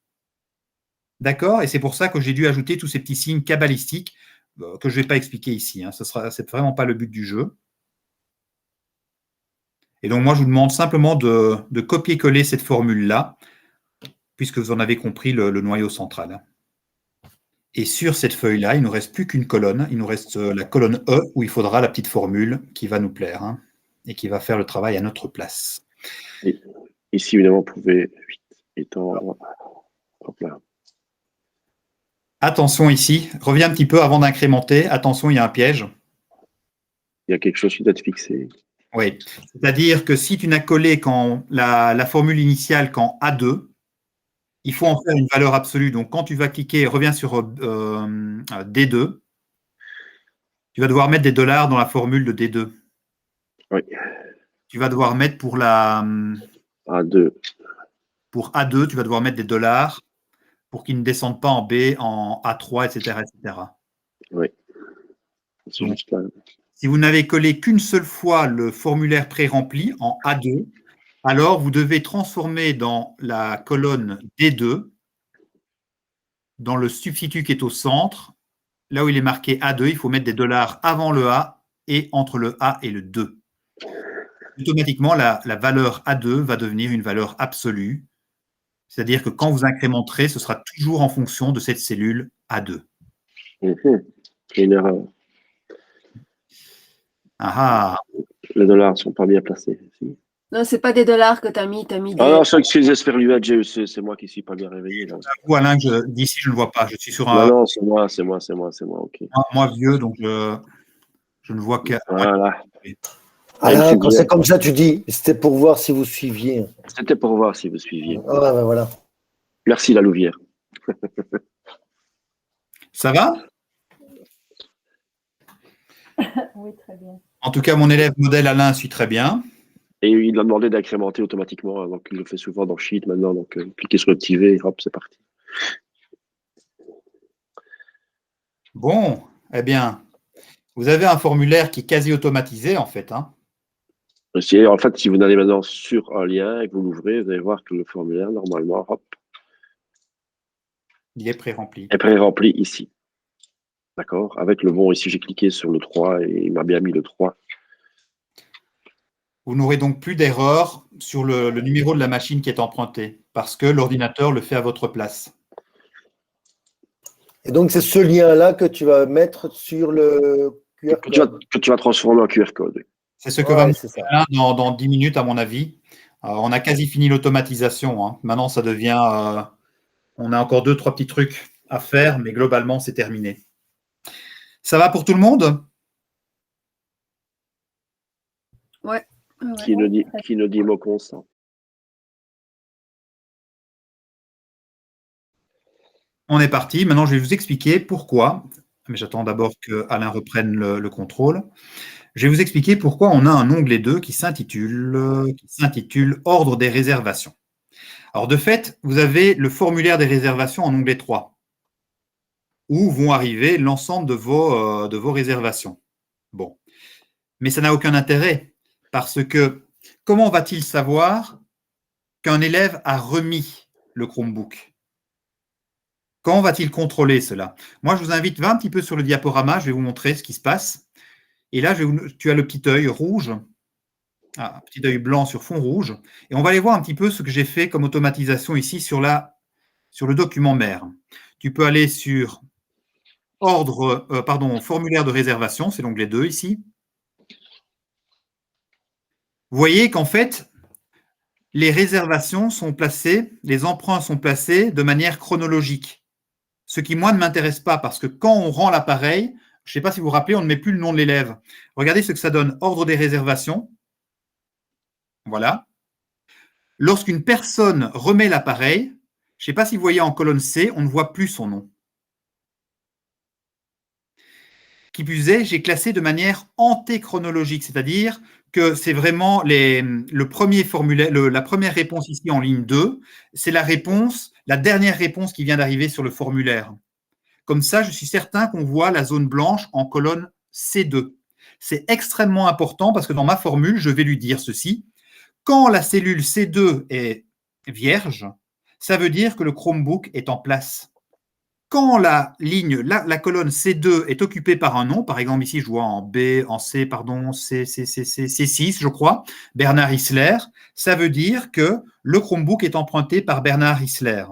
D'accord? Et c'est pour ça que j'ai dû ajouter tous ces petits signes cabalistiques que je ne vais pas expliquer ici. Hein. Ce n'est vraiment pas le but du jeu. Et donc, moi, je vous demande simplement de copier-coller cette formule-là, puisque vous en avez compris le noyau central. Et sur cette feuille-là, il ne nous reste plus qu'une colonne. Il nous reste la colonne E, où il faudra la petite formule qui va nous plaire hein, et qui va faire le travail à notre place. Et ici, évidemment, vous pouvez étendre. Hop là. Attention ici, reviens un petit peu avant d'incrémenter. Attention, il y a un piège. Il y a quelque chose qui doit être fixé. Oui, c'est-à-dire que si tu n'as collé la formule initiale qu'en A2, il faut en faire une valeur absolue. Donc, quand tu vas cliquer, reviens sur D2, tu vas devoir mettre des dollars dans la formule de D2. Oui. Tu vas devoir mettre pour A2. Pour A2, tu vas devoir mettre des dollars pour qu'ils ne descendent pas en B, en A3, etc. etc. Oui. C'est juste là. Si vous n'avez collé qu'une seule fois le formulaire pré-rempli en A2, alors vous devez transformer dans la colonne D2, dans le substitut qui est au centre, là où il est marqué A2, il faut mettre des dollars avant le A et entre le A et le 2. Automatiquement, la valeur A2 va devenir une valeur absolue, c'est-à-dire que quand vous incrémenterez, ce sera toujours en fonction de cette cellule A2. C'est une erreur. Ah, Les dollars ne sont pas bien placés ici. Non, c'est pas des dollars que tu as mis des. Ah non, excusez, Sperluette, c'est moi qui ne suis pas bien réveillé. Là. vous, Alain, d'ici, je ne le vois pas. Je suis sur Non, non, c'est moi, ok. moi vieux, donc je ne vois que. Voilà. Alain, quand c'est comme ça, tu dis, c'était pour voir si vous suiviez. C'était pour voir si vous suiviez. Ah, ben voilà. Merci, la Louvière. Ça va? Oui, très bien. En tout cas, mon élève modèle Alain suit très bien. Et il a demandé d'incrémenter automatiquement, donc il le fait souvent dans Sheet maintenant, donc cliquez sur le petit V et hop, c'est parti. Bon, eh bien, vous avez un formulaire qui est quasi automatisé en fait. Hein. En fait, si vous allez maintenant sur un lien et que vous l'ouvrez, vous allez voir que le formulaire, normalement, hop, il est pré-rempli. Est pré-rempli ici. D'accord? Avec le bon, ici j'ai cliqué sur le 3 et il m'a bien mis le 3. Vous n'aurez donc plus d'erreur sur le numéro de la machine qui est emprunté, parce que l'ordinateur le fait à votre place. Et donc, c'est ce lien-là que tu vas mettre sur le QR code. Que tu vas transformer en QR code. C'est ce que va me faire Alain dans 10 minutes, à mon avis. On a quasi fini l'automatisation. Hein. Maintenant, ça devient... on a encore 2-3 petits trucs à faire, mais globalement, c'est terminé. Ça va pour tout le monde? Ouais. Qui ne dit mot constant. On est parti. Maintenant, je vais vous expliquer pourquoi. Mais j'attends d'abord que Alain reprenne le contrôle. Je vais vous expliquer pourquoi on a un onglet 2 qui s'intitule Ordre des réservations. Alors, de fait, vous avez le formulaire des réservations en onglet 3, où vont arriver l'ensemble de vos réservations. Bon. Mais ça n'a aucun intérêt, parce que comment va-t-il savoir qu'un élève a remis le Chromebook? Comment va-t-il contrôler cela? Moi, je vous invite, va un petit peu sur le diaporama, je vais vous montrer ce qui se passe. Et là, tu as le petit œil rouge, un petit œil blanc sur fond rouge. Et on va aller voir un petit peu ce que j'ai fait comme automatisation ici sur le document mère. Tu peux aller sur formulaire de réservation, c'est l'onglet 2 ici. Vous voyez qu'en fait, les réservations sont placées, les emprunts sont placés de manière chronologique. Ce qui, moi, ne m'intéresse pas parce que quand on rend l'appareil, je ne sais pas si vous vous rappelez, on ne met plus le nom de l'élève. Regardez ce que ça donne. Ordre des réservations. Voilà. Lorsqu'une personne remet l'appareil, je ne sais pas si vous voyez en colonne C, on ne voit plus son nom. Qui plus est, j'ai classé de manière antéchronologique, c'est-à-dire que c'est vraiment le premier formulaire, la première réponse ici en ligne 2, c'est la dernière réponse qui vient d'arriver sur le formulaire. Comme ça, je suis certain qu'on voit la zone blanche en colonne C2. C'est extrêmement important parce que dans ma formule, je vais lui dire ceci. Quand la cellule C2 est vierge, ça veut dire que le Chromebook est en place. Quand la colonne C2 est occupée par un nom, par exemple ici je vois en B, en C, pardon, C6 je crois, Bernard Isler, ça veut dire que le Chromebook est emprunté par Bernard Isler.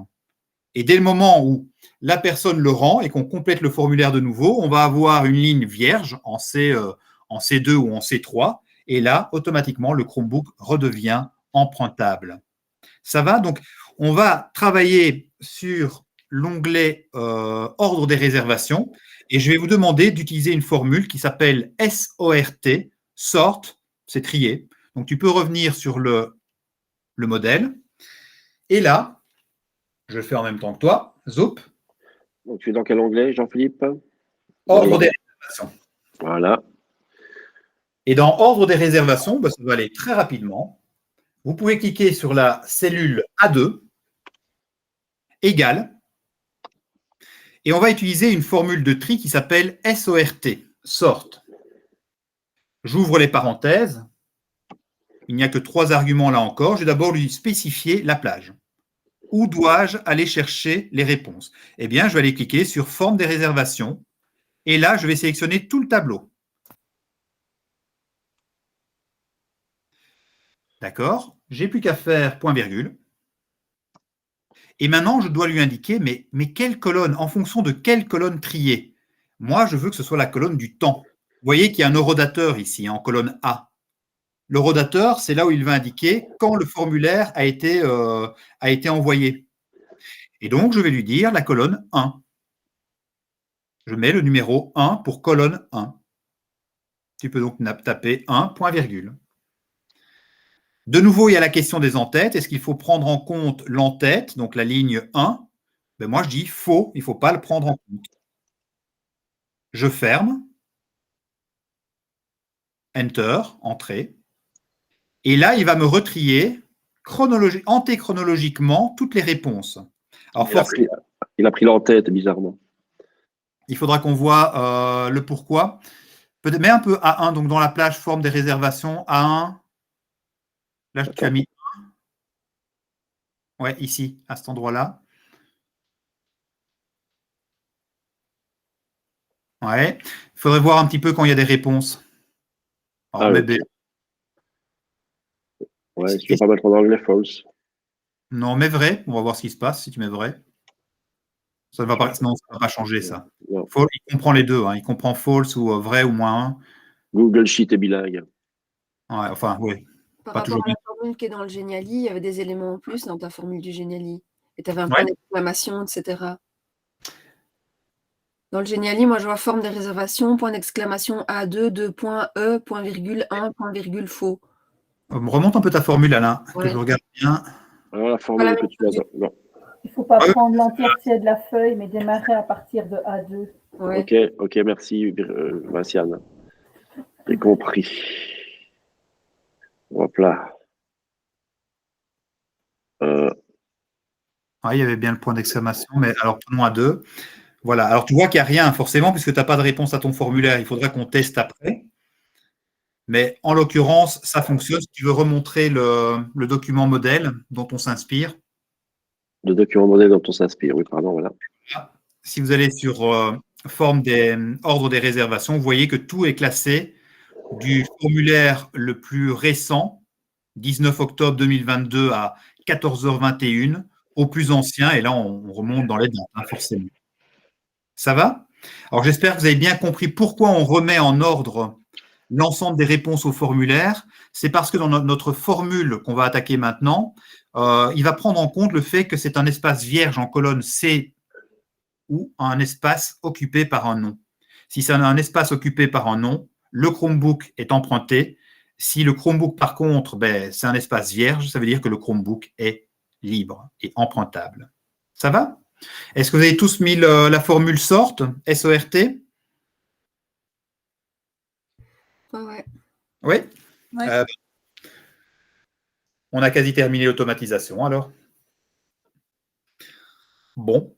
Et dès le moment où la personne le rend et qu'on complète le formulaire de nouveau, on va avoir une ligne vierge en C2 ou en C3, et là, automatiquement, le Chromebook redevient empruntable. Ça va? Donc, on va travailler sur l'onglet Ordre des réservations, et je vais vous demander d'utiliser une formule qui s'appelle SORT, sort, c'est trier. Donc, tu peux revenir sur le modèle, et là, je le fais en même temps que toi, Zoup. Donc, tu es dans quel onglet, Jean-Philippe? Ordre des réservations. Voilà. Et dans Ordre des réservations, ça va aller très rapidement. Vous pouvez cliquer sur la cellule A2, égale, et on va utiliser une formule de tri qui s'appelle SORT, sort. J'ouvre les parenthèses, Il n'y a que 3 arguments là encore. Je vais d'abord lui spécifier la plage. Où dois-je aller chercher les réponses? Eh bien, je vais aller cliquer sur Forme des réservations. Et là, je vais sélectionner tout le tableau. D'accord? J'ai plus qu'à faire point virgule. Et maintenant, je dois lui indiquer, mais quelle colonne, en fonction de quelle colonne trier? Moi, je veux que ce soit la colonne du temps. Vous voyez qu'il y a un horodateur ici, en colonne A. Le horodateur, c'est là où il va indiquer quand le formulaire a été envoyé. Et donc, je vais lui dire la colonne 1. Je mets le numéro 1 pour colonne 1. Tu peux donc taper 1, point virgule. De nouveau, il y a la question des en-têtes. Est-ce qu'il faut prendre en compte l'en-tête, donc la ligne 1? Ben moi, je dis faux, il ne faut pas le prendre en compte. Je ferme. Enter, entrée. Et là, il va me retrier antéchronologiquement toutes les réponses. Alors, il a pris l'en-tête, bizarrement. Il faudra qu'on voit le pourquoi. Peut-être, mais un peu A1, donc dans la plage forme des réservations, A1. Là, tu as mis 1. Ouais, ici, à cet endroit-là. Ouais. Il faudrait voir un petit peu quand il y a des réponses. Alors, okay. Ouais, si tu ne veux pas mettre en anglais false. Non, mais vrai. On va voir ce qui se passe si tu mets vrai. Ça ne va pas, sinon, ça ne va pas changer, ça. Il comprend les deux. Hein. Il comprend false ou vrai ou moins 1. Google Sheet est bilingue. Ouais, enfin, oui. Par rapport à la formule qui est dans le Geniali, il y avait des éléments en plus dans ta formule du Geniali. Et tu avais un point d'exclamation, etc. Dans le Geniali, moi, je vois forme des réservations, point d'exclamation A2, 2 points E, point virgule 1, point virgule faux. Remonte un peu ta formule, Alain, que je regarde bien. Alors, la formule que tu as. Non. Il ne faut pas prendre l'entièreté de la feuille, mais démarrer à partir de A2. Ouais. Ok, merci, Vinciane. J'ai compris. Hop là. Il y avait bien le point d'exclamation, mais alors prenons A2. Voilà, alors tu vois qu'il n'y a rien forcément, puisque tu n'as pas de réponse à ton formulaire. Il faudra qu'on teste après. Mais en l'occurrence, ça fonctionne. Si tu veux remontrer le document modèle dont on s'inspire. Le document modèle dont on s'inspire, oui, pardon, voilà. Si vous allez sur ordre des réservations, vous voyez que tout est classé du formulaire le plus récent, 19 octobre 2022 à 14h21, au plus ancien, et là, on remonte dans les dates, forcément. Ça va? Alors, j'espère que vous avez bien compris pourquoi on remet en ordre l'ensemble des réponses au formulaire. C'est parce que dans notre formule qu'on va attaquer maintenant, il va prendre en compte le fait que c'est un espace vierge en colonne C ou un espace occupé par un nom. Si c'est un espace occupé par un nom, le Chromebook est emprunté. Si le Chromebook, par contre, c'est un espace vierge, ça veut dire que le Chromebook est libre et empruntable. Ça va? Est-ce que vous avez tous mis la formule SORT, S-O-R-T? Ouais. Oui? Ouais. On a quasi terminé l'automatisation, alors. Bon.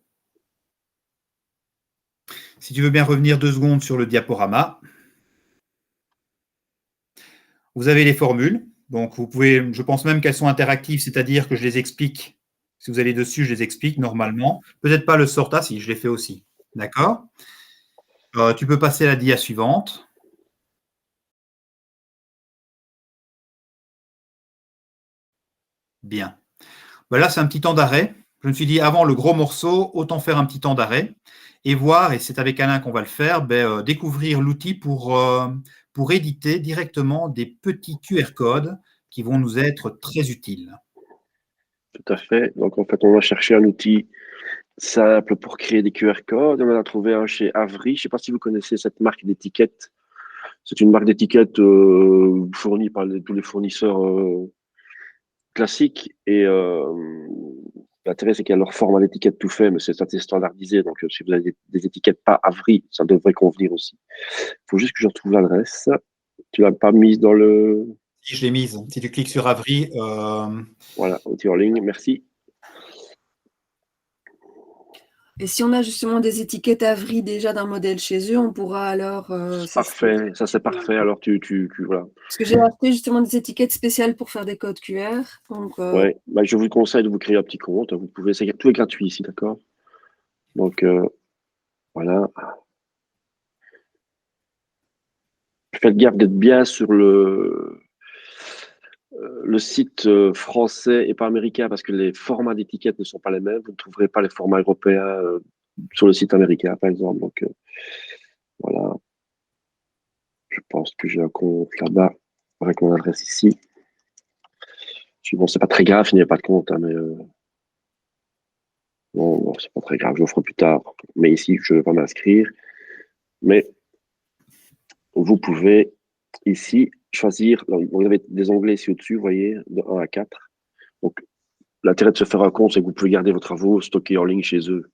Si tu veux bien revenir 2 secondes sur le diaporama. Vous avez les formules. Donc, vous pouvez, je pense même qu'elles sont interactives, c'est-à-dire que je les explique. Si vous allez dessus, je les explique normalement. Peut-être pas le SORT, si, je l'ai fait aussi. D'accord? Tu peux passer à la dia suivante. Bien. Là, c'est un petit temps d'arrêt. Je me suis dit, avant le gros morceau, autant faire un petit temps d'arrêt et voir, et c'est avec Alain qu'on va le faire, découvrir l'outil pour éditer directement des petits QR codes qui vont nous être très utiles. Tout à fait. Donc, en fait, on va chercher un outil simple pour créer des QR codes. On en a trouvé un chez Avery. Je ne sais pas si vous connaissez cette marque d'étiquettes. C'est une marque d'étiquettes fournie par tous les fournisseurs classiques. Et l'intérêt, c'est qu'il y a leur format d'étiquette tout fait, mais c'est assez standardisé. Donc, si vous avez des étiquettes pas Avery, ça devrait convenir aussi. Il faut juste que je retrouve l'adresse. Tu ne l'as pas mise dans le… Si, je l'ai mise. Si tu cliques sur Avery… Voilà, outil en ligne, merci. Et si on a justement des étiquettes Avery déjà d'un modèle chez eux, on pourra alors... Parfait, ça c'est parfait. Alors voilà. Parce que j'ai acheté justement des étiquettes spéciales pour faire des codes QR. Donc, Ouais, bah, je vous conseille de vous créer un petit compte. Vous pouvez, tout est gratuit ici, d'accord? Donc voilà. Faites gaffe d'être bien sur le site français et pas américain parce que les formats d'étiquettes ne sont pas les mêmes. Vous ne trouverez pas les formats européens sur le site américain, par exemple. Donc voilà. Je pense que j'ai un compte là-bas avec mon adresse ici. Bon, c'est pas très grave, il n'y a pas de compte, hein, mais bon, c'est pas très grave, je le ferai plus tard. Mais ici, je ne vais pas m'inscrire. Mais vous pouvez ici choisir. Vous avez des onglets ici au-dessus, vous voyez, de 1 à 4. Donc, l'intérêt de se faire un compte, c'est que vous pouvez garder vos travaux stockés en ligne chez eux.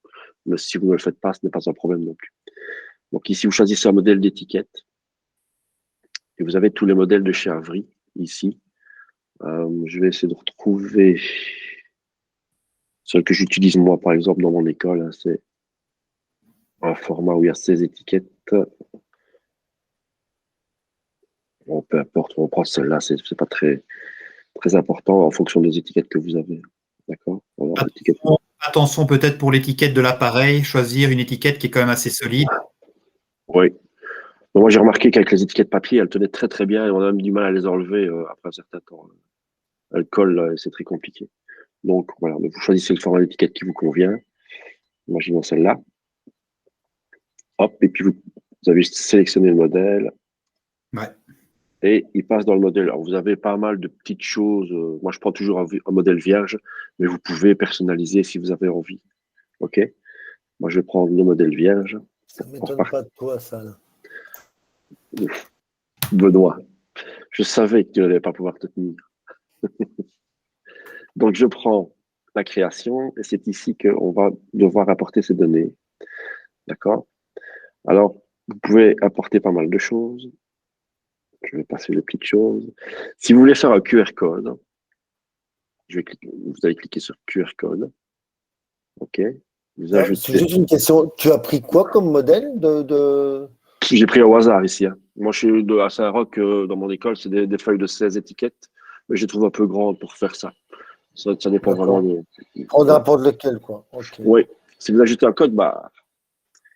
Mais si vous ne le faites pas, ce n'est pas un problème non plus. Donc, ici, vous choisissez un modèle d'étiquette. Et vous avez tous les modèles de chez Avery, ici. Je vais essayer de retrouver celle que j'utilise moi, par exemple, dans mon école. Hein, c'est un format où il y a 16 étiquettes. Bon, peu importe, on prend celle-là, c'est pas très, très important en fonction des étiquettes que vous avez. D'accord? Voilà, Attention peut-être pour l'étiquette de l'appareil, choisir une étiquette qui est quand même assez solide. Oui. Moi, j'ai remarqué qu'avec les étiquettes papier, elles tenaient très très bien et on a même du mal à les enlever après un certain temps. Elles collent, c'est très compliqué. Donc voilà, vous choisissez le format d'étiquette qui vous convient. Imaginons celle-là. Hop, et puis vous avez sélectionné le modèle. Ouais. Et il passe dans le modèle. Alors, vous avez pas mal de petites choses. Moi, je prends toujours un modèle vierge, mais vous pouvez personnaliser si vous avez envie. OK? Moi, je vais prendre le modèle vierge. Ça ne m'étonne pas de toi, ça. Là. Benoît, je savais que tu n'allais pas pouvoir te tenir. Donc, je prends la création et c'est ici qu'on va devoir apporter ces données. D'accord? Alors, vous pouvez apporter pas mal de choses. Je vais passer les petites choses. Si vous voulez faire un QR code, vous allez cliquer sur QR code. OK. Vous ajoutez... Juste une question. Tu as pris quoi comme modèle J'ai pris au hasard ici. Hein. Moi, je suis à Saint-Roch, dans mon école, c'est des feuilles de 16 étiquettes, mais je les trouve un peu grandes pour faire ça. Ça dépend vraiment de... Prends n'importe lequel, quoi. Okay. Oui. Si vous ajoutez un code barre,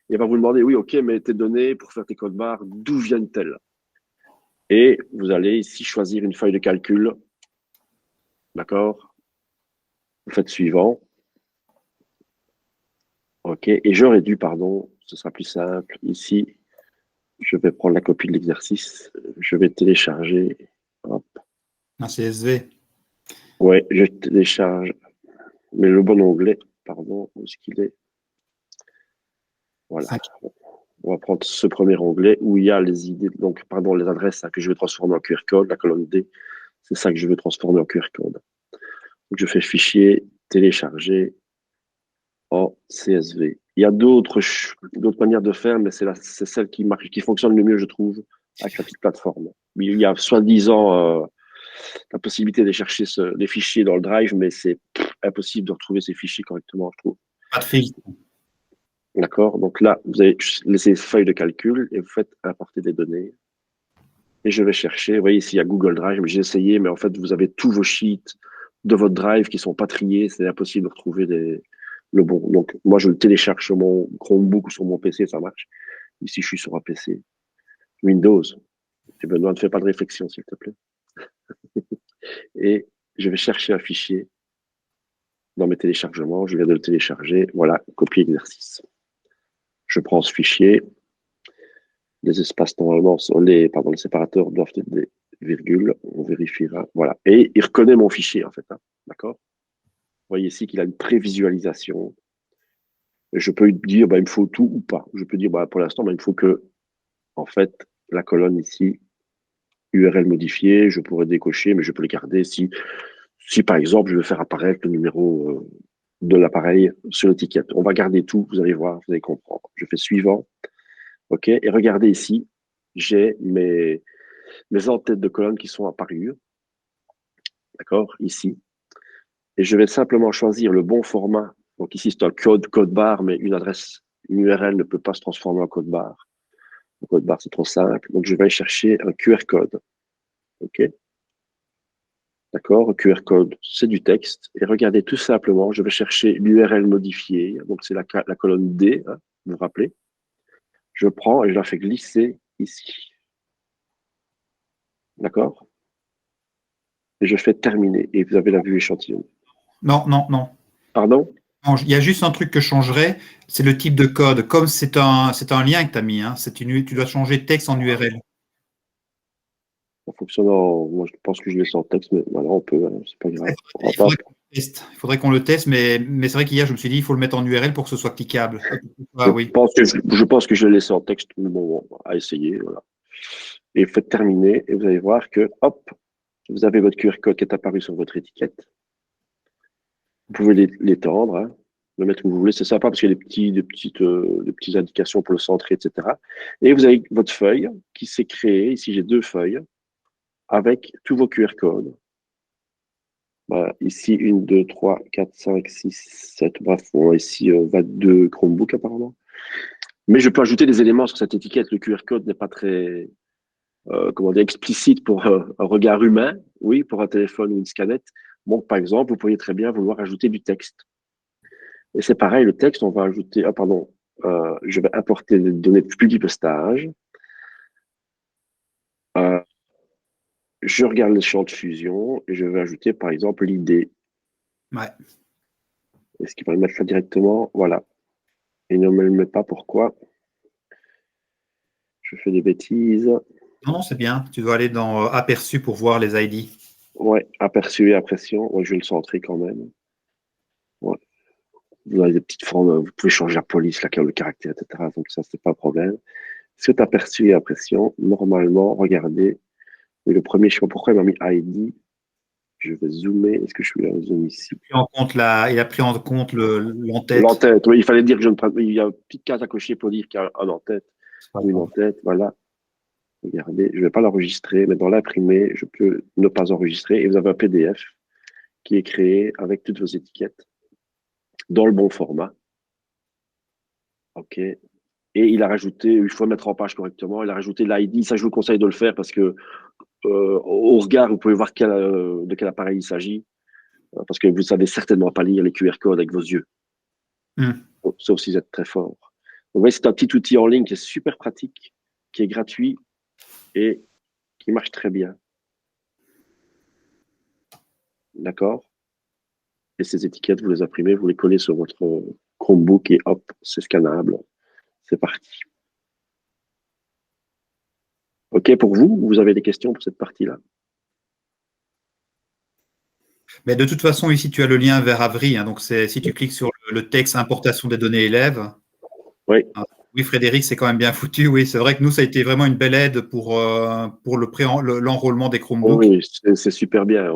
il va vous demander, oui, OK, mais tes données pour faire tes codes barres, d'où viennent-elles? Et vous allez ici choisir une feuille de calcul. D'accord? Vous faites suivant. OK. Et j'aurais dû, pardon, ce sera plus simple. Ici, je vais prendre la copie de l'exercice. Je vais télécharger. Hop. Un CSV. Oui, je télécharge. Mais le bon onglet, pardon, où est-ce qu'il est? Voilà. 5. On va prendre ce premier onglet où il y a les idées, donc, pardon, les adresses que je vais transformer en QR code, la colonne D. C'est ça que je veux transformer en QR code. Donc, je fais fichier, télécharger en CSV. Il y a d'autres manières de faire, mais c'est celle qui marche, qui fonctionne le mieux, je trouve, avec la petite plateforme. Il y a soi-disant la possibilité de chercher les fichiers dans le drive, mais c'est impossible de retrouver ces fichiers correctement, je trouve. Pas de filtre. D'accord? Donc là, vous avez laissé feuille de calcul et vous faites importer des données. Et je vais chercher, vous voyez ici, il y a Google Drive, j'ai essayé, mais en fait, vous avez tous vos sheets de votre drive qui ne sont pas triés, c'est impossible de retrouver le bon. Donc, moi, je le télécharge sur mon Chromebook ou sur mon PC, ça marche. Ici, je suis sur un PC. Windows. Et Benoît, ne fais pas de réflexion, s'il te plaît. Et je vais chercher un fichier dans mes téléchargements. Je viens de le télécharger. Voilà, copier exercice. Je prends ce fichier. Les espaces, normalement, les séparateurs doivent être des virgules. On vérifiera. Voilà. Et il reconnaît mon fichier, en fait. Hein. D'accord? Vous voyez ici qu'il a une prévisualisation. Et je peux dire, il me faut tout ou pas. Je peux dire, pour l'instant, il me faut que, en fait, la colonne ici, URL modifiée, je pourrais décocher, mais je peux le garder si par exemple, je veux faire apparaître le numéro de l'appareil sur l'étiquette. On va garder tout, vous allez voir, vous allez comprendre. Je fais suivant. OK. Et regardez ici, j'ai mes en-têtes de colonne qui sont apparues. D'accord? Ici. Et je vais simplement choisir le bon format Donc ici, c'est un code barre, mais une URL ne peut pas se transformer en code barre. Le code barre, c'est trop simple. Donc, je vais aller chercher un QR code. OK? D'accord? Un QR code, c'est du texte. Et regardez, tout simplement, je vais chercher l'URL modifiée. Donc, c'est la colonne D, hein, vous vous rappelez. Je prends et je la fais glisser ici. D'accord? Et je fais terminer. Et vous avez la vue échantillon. Non, non, non. Pardon? Non, il y a juste un truc que je changerais, c'est le type de code. Comme c'est un lien que tu as mis, hein, tu dois changer texte en URL. En fonctionnant, moi, je pense que je laisse en texte, mais voilà, on peut, hein, c'est pas grave. Il faudrait qu'on le teste, mais c'est vrai qu'hier, je me suis dit, il faut le mettre en URL pour que ce soit cliquable. Ah, oui. Je pense que je vais laisser en texte, mais bon, à essayer, voilà. Et faites terminer, et vous allez voir que, hop, vous avez votre QR code qui est apparu sur votre étiquette. Vous pouvez l'étendre, hein, le mettre où vous voulez. C'est sympa parce qu'il y a des petites indications pour le centrer, etc. Et vous avez votre feuille qui s'est créée. Ici, j'ai 2 feuilles avec tous vos QR codes. Voilà, ici, 1, 2, 3, 4, 5, 6, 7. Bref, on a ici 22 Chromebooks apparemment. Mais je peux ajouter des éléments sur cette étiquette. Le QR code n'est pas très comment dire, explicite pour un regard humain, oui, pour un téléphone ou une scanette. Bon, par exemple, vous pourriez très bien vouloir ajouter du texte. Et c'est pareil, le texte, on va ajouter, je vais importer des données de Publipostage. Je regarde le champ de fusion et je vais ajouter, par exemple, l'idée. Ouais. Est-ce qu'il va le mettre là directement? Voilà. Il ne me le met pas, pourquoi? Je fais des bêtises. Non, c'est bien. Tu dois aller dans Aperçu pour voir les ID. Ouais, aperçu et impression. Ouais, je vais le centrer quand même. Ouais. Vous avez des petites formes, vous pouvez changer la police, le caractère, etc. Donc ça, c'est pas un problème. Cet aperçu et impression, normalement, regardez. Mais le premier, je sais pas pourquoi il m'a mis ID. Je vais zoomer. Est-ce que je suis là? Zoom ici. Il a pris en compte l'entête. L'entête, oui, il fallait dire que il y a une petite case à cocher pour dire qu'il y a un en-tête ou une en-tête. Voilà. Regardez, je ne vais pas l'enregistrer, mais dans l'imprimer, je peux ne pas enregistrer. Et vous avez un PDF qui est créé avec toutes vos étiquettes dans le bon format. OK. Et il a rajouté, il faut mettre en page correctement, il a rajouté l'ID. Ça, je vous conseille de le faire parce que au regard, vous pouvez voir de quel appareil il s'agit. Parce que vous ne savez certainement pas lire les QR codes avec vos yeux. Sauf si vous êtes très fort. Donc, vous voyez, c'est un petit outil en ligne qui est super pratique, qui est gratuit et qui marche très bien. D'accord? Et ces étiquettes, vous les imprimez, vous les collez sur votre Chromebook et hop, c'est scannable. C'est parti. OK pour vous? Vous avez des questions pour cette partie-là? Mais de toute façon, ici, tu as le lien vers Avry. Hein, donc, si tu cliques sur le texte importation des données élèves. Oui. Oui, Frédéric, c'est quand même bien foutu. Oui, c'est vrai que nous, ça a été vraiment une belle aide pour l'enrôlement des Chromebooks. Oui, c'est super bien.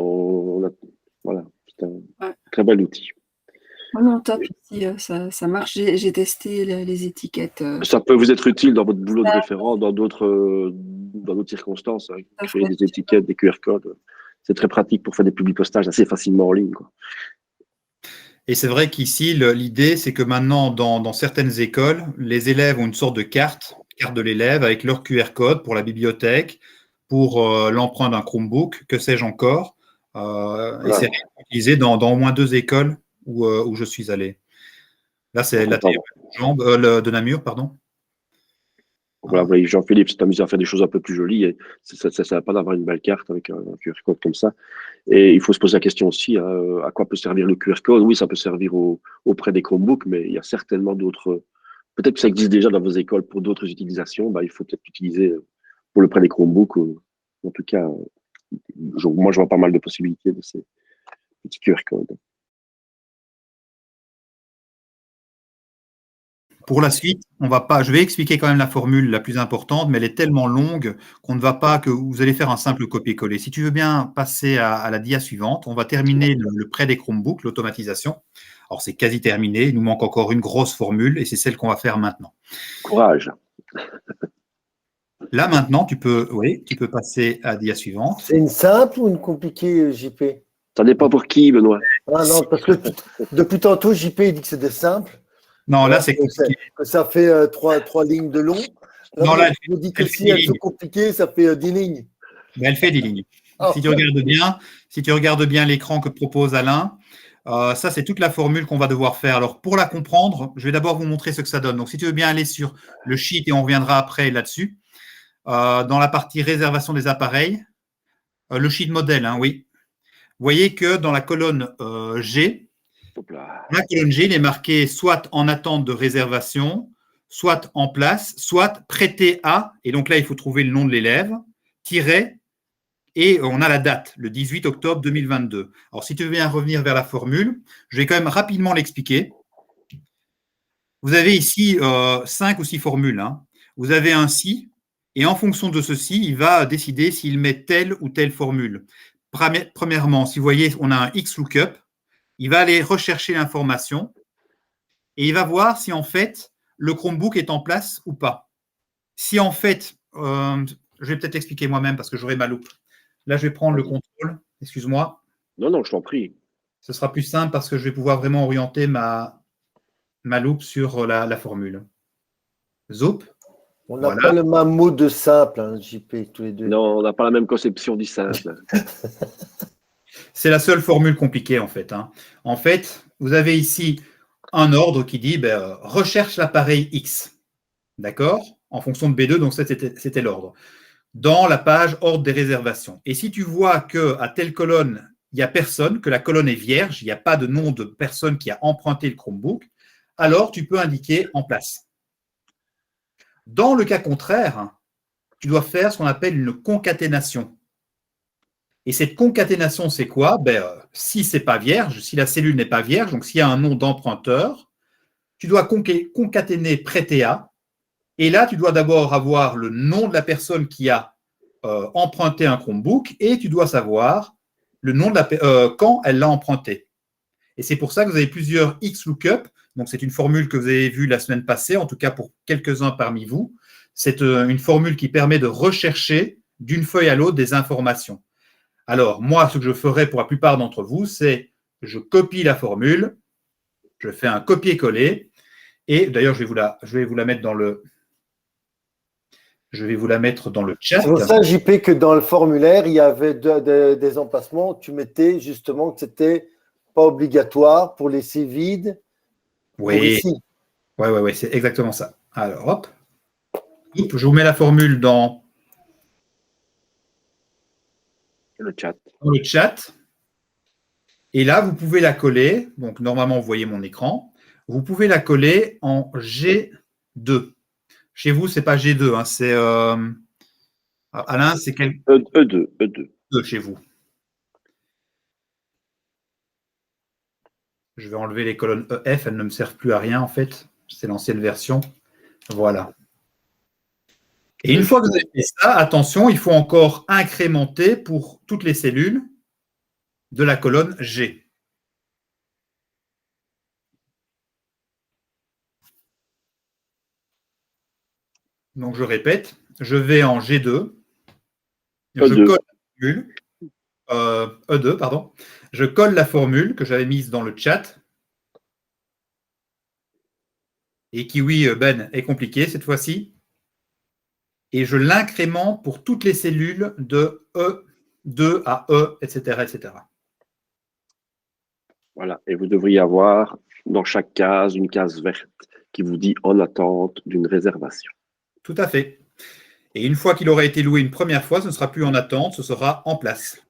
Voilà, c'est un très bel outil. Oh non, top, ici, ça marche. J'ai testé les étiquettes. Ça peut vous être utile dans votre boulot de référent, dans d'autres circonstances. Hein. Créer des étiquettes, des QR codes. C'est très pratique pour faire des publipostages assez facilement en ligne, quoi. Et c'est vrai qu'ici, l'idée, c'est que maintenant, dans certaines écoles, les élèves ont une sorte de carte de l'élève avec leur QR code pour la bibliothèque, pour l'emprunt d'un Chromebook, que sais-je encore. Voilà. Et c'est utilisé dans au moins 2 écoles où je suis allé. Là, c'est l'atelier de Namur, pardon. Voilà, vous voyez, Jean-Philippe s'est amusé à faire des choses un peu plus jolies. Et ça ne sert pas d'avoir une belle carte avec un QR code comme ça. Et il faut se poser la question aussi, à quoi peut servir le QR code? Oui, ça peut servir auprès des Chromebooks, mais il y a certainement d'autres. Peut-être que ça existe déjà dans vos écoles pour d'autres utilisations. Il faut peut-être l'utiliser pour le près des Chromebooks. En tout cas, moi, je vois pas mal de possibilités de ces petits QR codes. Pour la suite, je vais expliquer quand même la formule la plus importante, mais elle est tellement longue qu'on ne va pas que vous allez faire un simple copier-coller. Si tu veux bien passer à la dia suivante, on va terminer le prêt des Chromebooks, l'automatisation. Alors, c'est quasi terminé. Il nous manque encore une grosse formule et c'est celle qu'on va faire maintenant. Courage. Là, maintenant, tu peux passer à la dia suivante. C'est une simple ou une compliquée, JP? Ça dépend pour qui, Benoît. Ah non, parce que depuis tantôt, JP il dit que c'était simple. Non, là, Alors c'est que compliqué. que ça fait trois lignes de long. Là, Non, là, je me dis que elle fait si des elles sont lignes. compliquées, ça fait 10 lignes. Mais elle fait des lignes. Ah, Si tu regardes bien l'écran que propose Alain, ça, c'est toute la formule qu'on va devoir faire. Alors, pour la comprendre, je vais d'abord vous montrer ce que ça donne. Donc, si tu veux bien aller sur le sheet, et on reviendra après là-dessus, dans la partie réservation des appareils, le sheet modèle, hein, oui. Vous voyez que dans la colonne G, Hop là. la colonne G, il est marqué soit en attente de réservation, soit en place, soit prêté à, et donc là, il faut trouver le nom de l'élève, tiret, et on a la date, le 18 octobre 2022. Alors, si tu veux bien revenir vers la formule, je vais quand même rapidement l'expliquer. Vous avez ici 5 ou 6 formules, hein. Vous avez un si, et en fonction de ceci, il va décider s'il met telle ou telle formule. Premièrement, si vous voyez, on a un XLOOKUP, il va aller rechercher l'information et il va voir si en fait le Chromebook est en place ou pas. Si en fait, je vais peut-être expliquer moi-même parce que j'aurai ma loupe. Là, je vais prendre le contrôle, excuse-moi. Non, non, je t'en prie. Ce sera plus simple parce que je vais pouvoir vraiment orienter ma loupe sur la formule. Zoup. on n'a Voilà. pas le même mot de simple, hein, JP, tous les deux. Non, on n'a pas la même conception du simple. C'est la seule formule compliquée en fait, hein. En fait, vous avez ici un ordre qui dit recherche l'appareil X. D'accord? En fonction de B2, donc c'était l'ordre. Dans la page ordre des réservations. Et si tu vois qu'à telle colonne, il n'y a personne, que la colonne est vierge, il n'y a pas de nom de personne qui a emprunté le Chromebook, alors tu peux indiquer en place. Dans le cas contraire, tu dois faire ce qu'on appelle une concaténation. Et cette concaténation, c'est quoi? Si ce n'est pas vierge, si la cellule n'est pas vierge, donc s'il y a un nom d'emprunteur, tu dois concaténer prêté à. Et là, tu dois d'abord avoir le nom de la personne qui a emprunté un Chromebook et tu dois savoir le nom de quand elle l'a emprunté. Et c'est pour ça que vous avez plusieurs XLOOKUP. Donc, c'est une formule que vous avez vue la semaine passée, en tout cas pour quelques-uns parmi vous. C'est une formule qui permet de rechercher d'une feuille à l'autre des informations. Alors, moi, ce que je ferai pour la plupart d'entre vous, c'est je copie la formule, je fais un copier-coller, et d'ailleurs, je vais vous la mettre dans le chat. C'est pour ça, JP, que dans le formulaire, il y avait des emplacements. Tu mettais justement que c'était pas obligatoire pour laisser vide. Oui, ouais, c'est exactement ça. Alors, hop, je vous mets la formule dans Le chat. le chat. Et là, vous pouvez la coller. Donc, normalement, vous voyez mon écran. Vous pouvez la coller en G2. Chez vous, ce n'est pas G2. Hein, c'est Alain, c'est quel E2. E chez vous? Je vais enlever les colonnes EF. Elles ne me servent plus à rien, en fait. C'est l'ancienne version. Voilà. Et une fois que vous avez fait ça, attention, il faut encore incrémenter pour toutes les cellules de la colonne G. Donc, je répète, je vais en G2, je E2. colle la formule, E2, pardon, je colle la formule que j'avais mise dans le chat et qui, oui, Ben, est compliquée cette fois-ci. Et je l'incrémente pour toutes les cellules de E2 à E, etc., etc. Voilà. Et vous devriez avoir dans chaque case une case verte qui vous dit en attente d'une réservation. Tout à fait. Et une fois qu'il aura été loué une première fois, ce ne sera plus en attente, ce sera en place.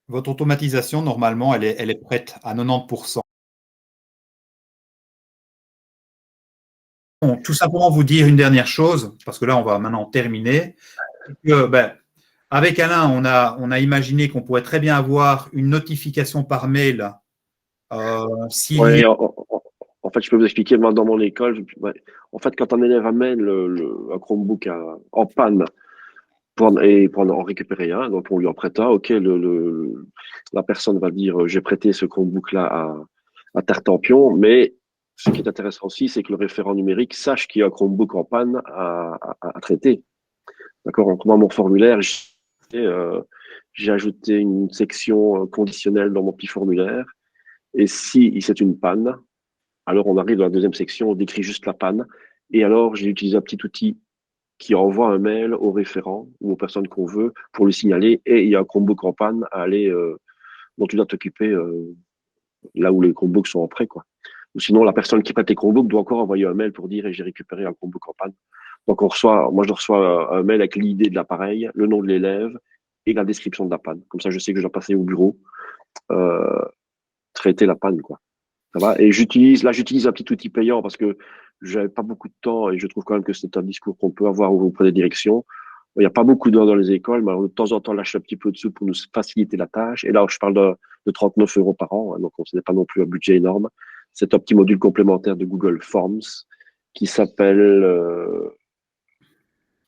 Votre automatisation, normalement, elle est prête à 90%. Bon, tout simplement vous dire une dernière chose, parce que là, on va maintenant terminer. Avec Alain, on a imaginé qu'on pourrait très bien avoir une notification par mail. Ouais, en fait, je peux vous expliquer, moi, dans mon école, en fait, quand un élève amène un Chromebook en panne pour en récupérer un, donc on lui en prête un, ok, la personne va dire j'ai prêté ce Chromebook-là à Tartampion, mais ce qui est intéressant aussi, c'est que le référent numérique sache qu'il y a un Chromebook en panne à traiter. D'accord? Donc, moi, mon formulaire, j'ai ajouté une section conditionnelle dans mon petit formulaire. Et si c'est une panne, alors on arrive dans la deuxième section, on décrit juste la panne. Et alors, j'ai utilisé un petit outil qui envoie un mail au référent ou aux personnes qu'on veut pour lui signaler. Et il y a un Chromebook en panne à aller, dont tu dois t'occuper là où les Chromebooks sont en prêt, quoi. Ou sinon, la personne qui prête les Chromebooks doit encore envoyer un mail pour dire j'ai récupéré un Chromebook en panne. Donc, moi, je reçois un mail avec l'idée de l'appareil, le nom de l'élève et la description de la panne. Comme ça, je sais que je dois passer au bureau, traiter la panne, quoi. Ça va? Et j'utilise un petit outil payant parce que j'avais pas beaucoup de temps et je trouve quand même que c'est un discours qu'on peut avoir auprès des directions. Il n'y a pas beaucoup d'heures dans les écoles, mais alors, de temps en temps, on lâche un petit peu de sous pour nous faciliter la tâche. Et là, je parle de 39 € par an, hein, donc ce n'est pas non plus un budget énorme. C'est un petit module complémentaire de Google Forms qui s'appelle…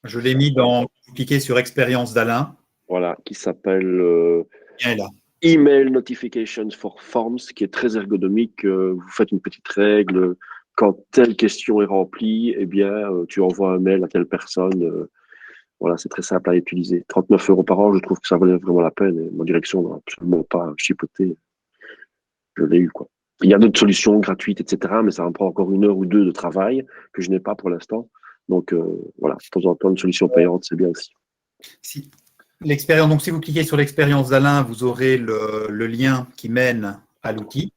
Je l'ai mis dans… Vous cliquez sur Expérience d'Alain. Voilà, qui s'appelle Bien là. Email Notifications for Forms, qui est très ergonomique. Vous faites une petite règle. Quand telle question est remplie, eh bien, tu envoies un mail à telle personne. Voilà, c'est très simple à utiliser. 39 € par an, je trouve que ça valait vraiment la peine. Et ma direction n'a absolument pas chipoté. Je l'ai eu, quoi. Il y a d'autres solutions gratuites, etc., mais ça me prend encore 1 heure ou 2 de travail que je n'ai pas pour l'instant. Donc, voilà, de temps en temps, une solution payante, c'est bien aussi. Si vous cliquez sur l'expérience d'Alain, vous aurez le lien qui mène à l'outil.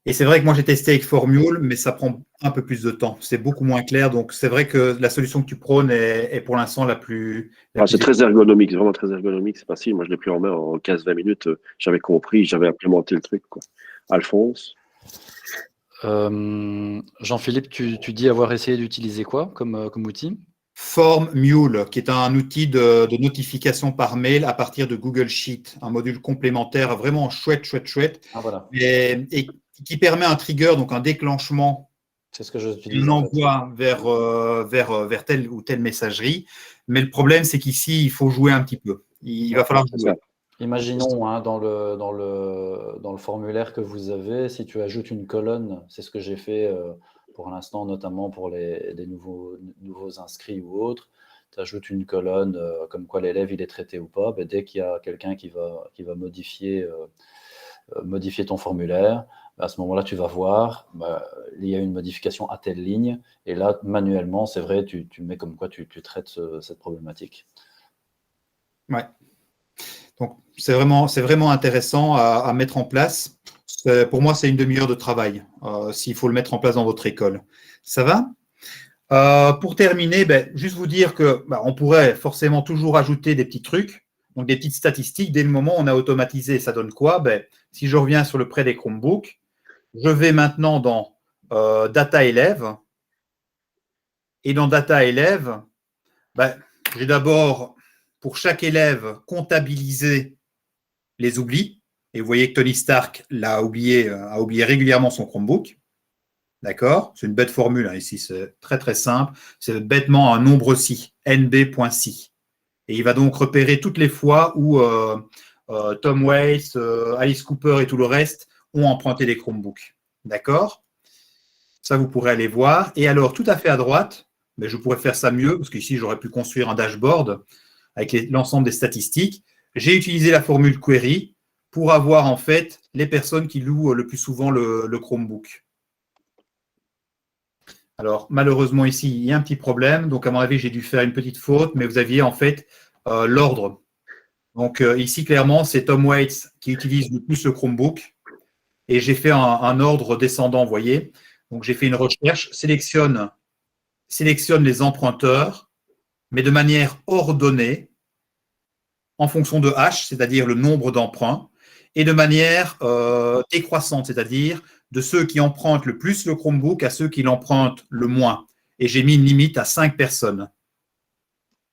Et c'est vrai que moi, j'ai testé avec Formule, mais ça prend un peu plus de temps. C'est beaucoup moins clair. Donc, c'est vrai que la solution que tu prônes est pour l'instant la plus… C'est très ergonomique, c'est vraiment très ergonomique. C'est facile. Moi, je l'ai pris en main en 15-20 minutes. J'avais compris, j'avais implémenté le truc, quoi. Alphonse? Jean-Philippe, tu dis avoir essayé d'utiliser quoi comme outil? Formule, qui est un outil de notification par mail à partir de Google Sheet, un module complémentaire vraiment chouette. Ah, voilà. Et qui permet un trigger, donc un déclenchement. C'est ce que j'utilise. Un envoi vers telle ou telle messagerie. Mais le problème, c'est qu'ici, il faut jouer un petit peu. Il va falloir jouer. Imaginons hein, dans le formulaire que vous avez, si tu ajoutes une colonne, c'est ce que j'ai fait pour l'instant, notamment pour des nouveaux inscrits ou autres, tu ajoutes une colonne comme quoi l'élève il est traité ou pas, dès qu'il y a quelqu'un qui va modifier ton formulaire, à ce moment-là, tu vas voir, il y a une modification à telle ligne, et là, manuellement, c'est vrai, tu mets comme quoi tu traites cette problématique. Ouais. Donc, c'est vraiment intéressant à mettre en place. Pour moi, c'est une demi-heure de travail, s'il faut le mettre en place dans votre école. Ça va? Pour terminer, juste vous dire qu'on pourrait forcément toujours ajouter des petits trucs, donc des petites statistiques. Dès le moment où on a automatisé, ça donne quoi? Si je reviens sur le prêt des Chromebooks, je vais maintenant dans Data élève. Et dans Data élève, j'ai d'abord, pour chaque élève, comptabilisé les oublis. Et vous voyez que Tony Stark a oublié régulièrement son Chromebook. D'accord? C'est une bête formule hein, ici, c'est très très simple. C'est bêtement un nombre si, nb.si. Et il va donc repérer toutes les fois où Tom Waits, Alice Cooper et tout le reste ont emprunté des Chromebooks. D'accord? Ça, vous pourrez aller voir. Et alors, tout à fait à droite, je pourrais faire ça mieux, parce qu'ici, j'aurais pu construire un dashboard avec l'ensemble des statistiques. J'ai utilisé la formule query pour avoir en fait les personnes qui louent le plus souvent le Chromebook. Alors, malheureusement, ici, il y a un petit problème. Donc, à mon avis, j'ai dû faire une petite faute, mais vous aviez en fait l'ordre. Donc, ici, clairement, c'est Tom Waits qui utilise le plus le Chromebook. Et j'ai fait un ordre descendant, vous voyez. Donc, j'ai fait une recherche, sélectionne les emprunteurs, mais de manière ordonnée, en fonction de H, c'est-à-dire le nombre d'emprunts, et de manière décroissante, c'est-à-dire de ceux qui empruntent le plus le Chromebook à ceux qui l'empruntent le moins. Et j'ai mis une limite à 5 personnes.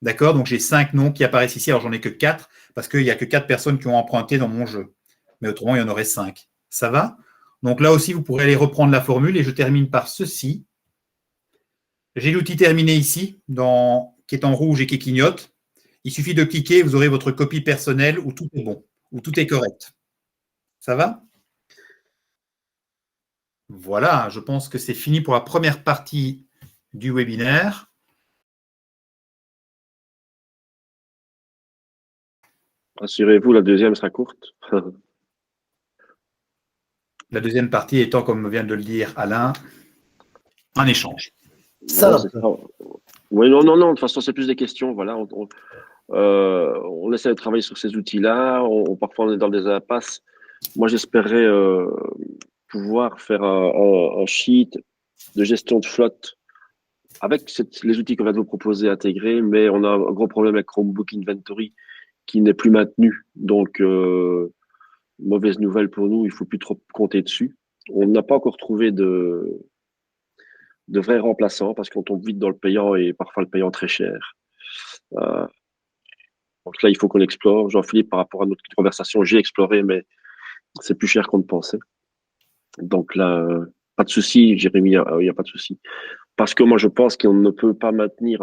D'accord? Donc, j'ai 5 noms qui apparaissent ici. Alors, j'en ai que 4 parce qu'il n'y a que 4 personnes qui ont emprunté dans mon jeu. Mais autrement, il y en aurait 5. Ça va? Donc, là aussi, vous pourrez aller reprendre la formule et je termine par ceci. J'ai l'outil terminé ici, qui est en rouge et qui clignote. Il suffit de cliquer, vous aurez votre copie personnelle où tout est bon, où tout est correct. Ça va? Voilà, je pense que c'est fini pour la première partie du webinaire. Rassurez-vous, la deuxième sera courte. La deuxième partie étant, comme vient de le dire Alain, un échange. Non, c'est ça. Oui, non, de toute façon, c'est plus des questions. Voilà, on essaie de travailler sur ces outils-là. Parfois, on est dans des impasses. Moi, j'espérais pouvoir faire un sheet de gestion de flotte avec les outils qu'on vient de vous proposer intégrés, mais on a un gros problème avec Chromebook Inventory qui n'est plus maintenu. Donc, mauvaise nouvelle pour nous, il faut plus trop compter dessus. On n'a pas encore trouvé de vrais remplaçants parce qu'on tombe vite dans le payant et parfois le payant très cher. Donc là, il faut qu'on explore. Jean-Philippe, par rapport à notre conversation, j'ai exploré, mais c'est plus cher qu'on ne pensait. Donc là, pas de souci, Jérémy, il n'y a pas de souci. Parce que moi, je pense qu'on ne peut pas maintenir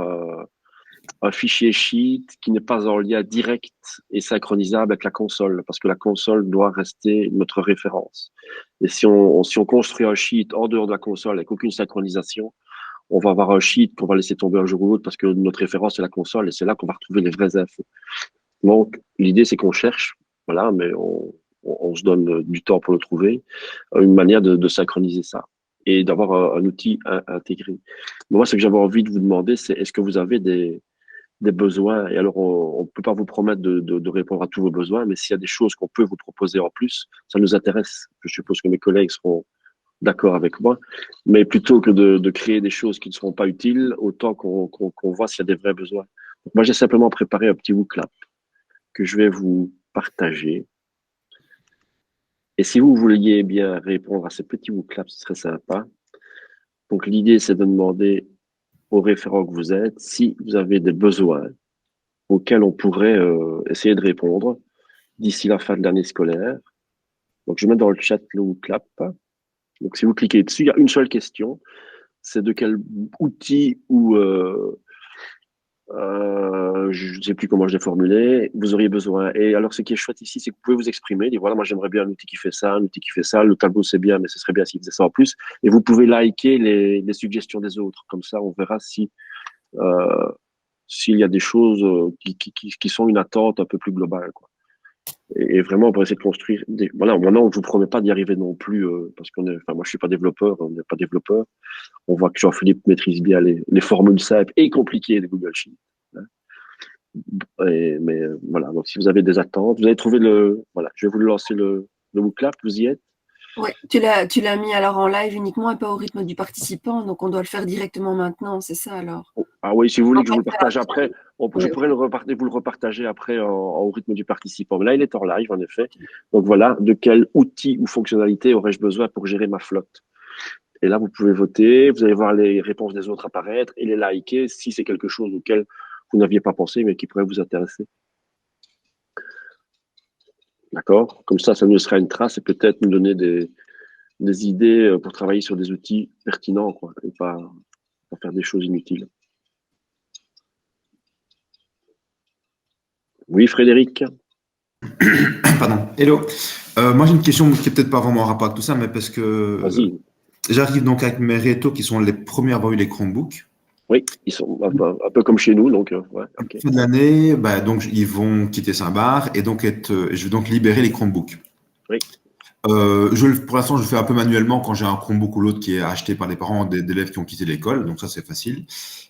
un fichier sheet qui n'est pas en lien direct et synchronisable avec la console, parce que la console doit rester notre référence. Et si on construit un sheet en dehors de la console avec aucune synchronisation, on va avoir un sheet qu'on va laisser tomber un jour ou l'autre parce que notre référence c'est la console et c'est là qu'on va retrouver les vraies infos. Donc, l'idée c'est qu'on cherche, voilà, mais on se donne du temps pour le trouver, une manière de synchroniser ça et d'avoir un outil intégré. Moi, ce que j'avais envie de vous demander, c'est est-ce que vous avez des besoins? Et alors, on ne peut pas vous promettre de répondre à tous vos besoins, mais s'il y a des choses qu'on peut vous proposer en plus, ça nous intéresse. Je suppose que mes collègues seront d'accord avec moi, mais plutôt que de créer des choses qui ne seront pas utiles, autant qu'on voit s'il y a des vrais besoins. Donc, moi, j'ai simplement préparé un petit WooClap que je vais vous partager. Et si vous vouliez bien répondre à ces petits WooClap, ce serait sympa. Donc, l'idée, c'est de demander aux référents que vous êtes si vous avez des besoins auxquels on pourrait essayer de répondre d'ici la fin de l'année scolaire. Donc, je mets dans le chat le WooClap. Donc, si vous cliquez dessus, il y a une seule question. C'est de quel outil ou je ne sais plus comment je l'ai formulé, vous auriez besoin. Et alors, ce qui est chouette ici, c'est que vous pouvez vous exprimer, dire voilà, moi j'aimerais bien un outil qui fait ça, un outil qui fait ça, le tableau c'est bien, mais ce serait bien s'il faisait ça en plus. Et vous pouvez liker les suggestions des autres. Comme ça, on verra si s'il y a des choses qui sont une attente un peu plus globale, quoi. Et vraiment, on pourrait essayer de construire des. Voilà, maintenant, on ne vous promet pas d'y arriver non plus, parce enfin, moi, je suis pas développeur, on n'est pas développeur. On voit que Jean-Philippe maîtrise bien les formules simples et compliquées de Google Sheet. Mais voilà, donc si vous avez des attentes, vous avez trouvé voilà, je vais vous lancer le WooClap, vous y êtes? Oui, tu l'as mis alors en live uniquement et pas au rythme du participant, donc on doit le faire directement maintenant, c'est ça alors? Ah oui, si vous voulez que je vous le partage après, je pourrais vous le repartager après au rythme du participant. Mais là, il est en live, en effet. Donc voilà, de quel outil ou fonctionnalité aurais-je besoin pour gérer ma flotte? Et là, vous pouvez voter, vous allez voir les réponses des autres apparaître et les liker si c'est quelque chose auquel vous n'aviez pas pensé, mais qui pourrait vous intéresser. D'accord? Comme ça nous sera une trace et peut-être nous donner des idées pour travailler sur des outils pertinents, quoi, et pas faire des choses inutiles. Oui, Frédéric? Pardon. Hello. Moi, j'ai une question qui n'est peut-être pas vraiment en rapport avec tout ça, mais parce que j'arrive donc avec mes rétos qui sont les premiers à avoir eu les Chromebooks. Oui, ils sont un peu comme chez nous, donc ouais. Okay. Fin de l'année, donc ils vont quitter Saint-Barth et donc je vais donc libérer les Chromebooks. Oui. Pour l'instant, je le fais un peu manuellement quand j'ai un Chromebook ou l'autre qui est acheté par les parents d'élèves qui ont quitté l'école, donc ça c'est facile.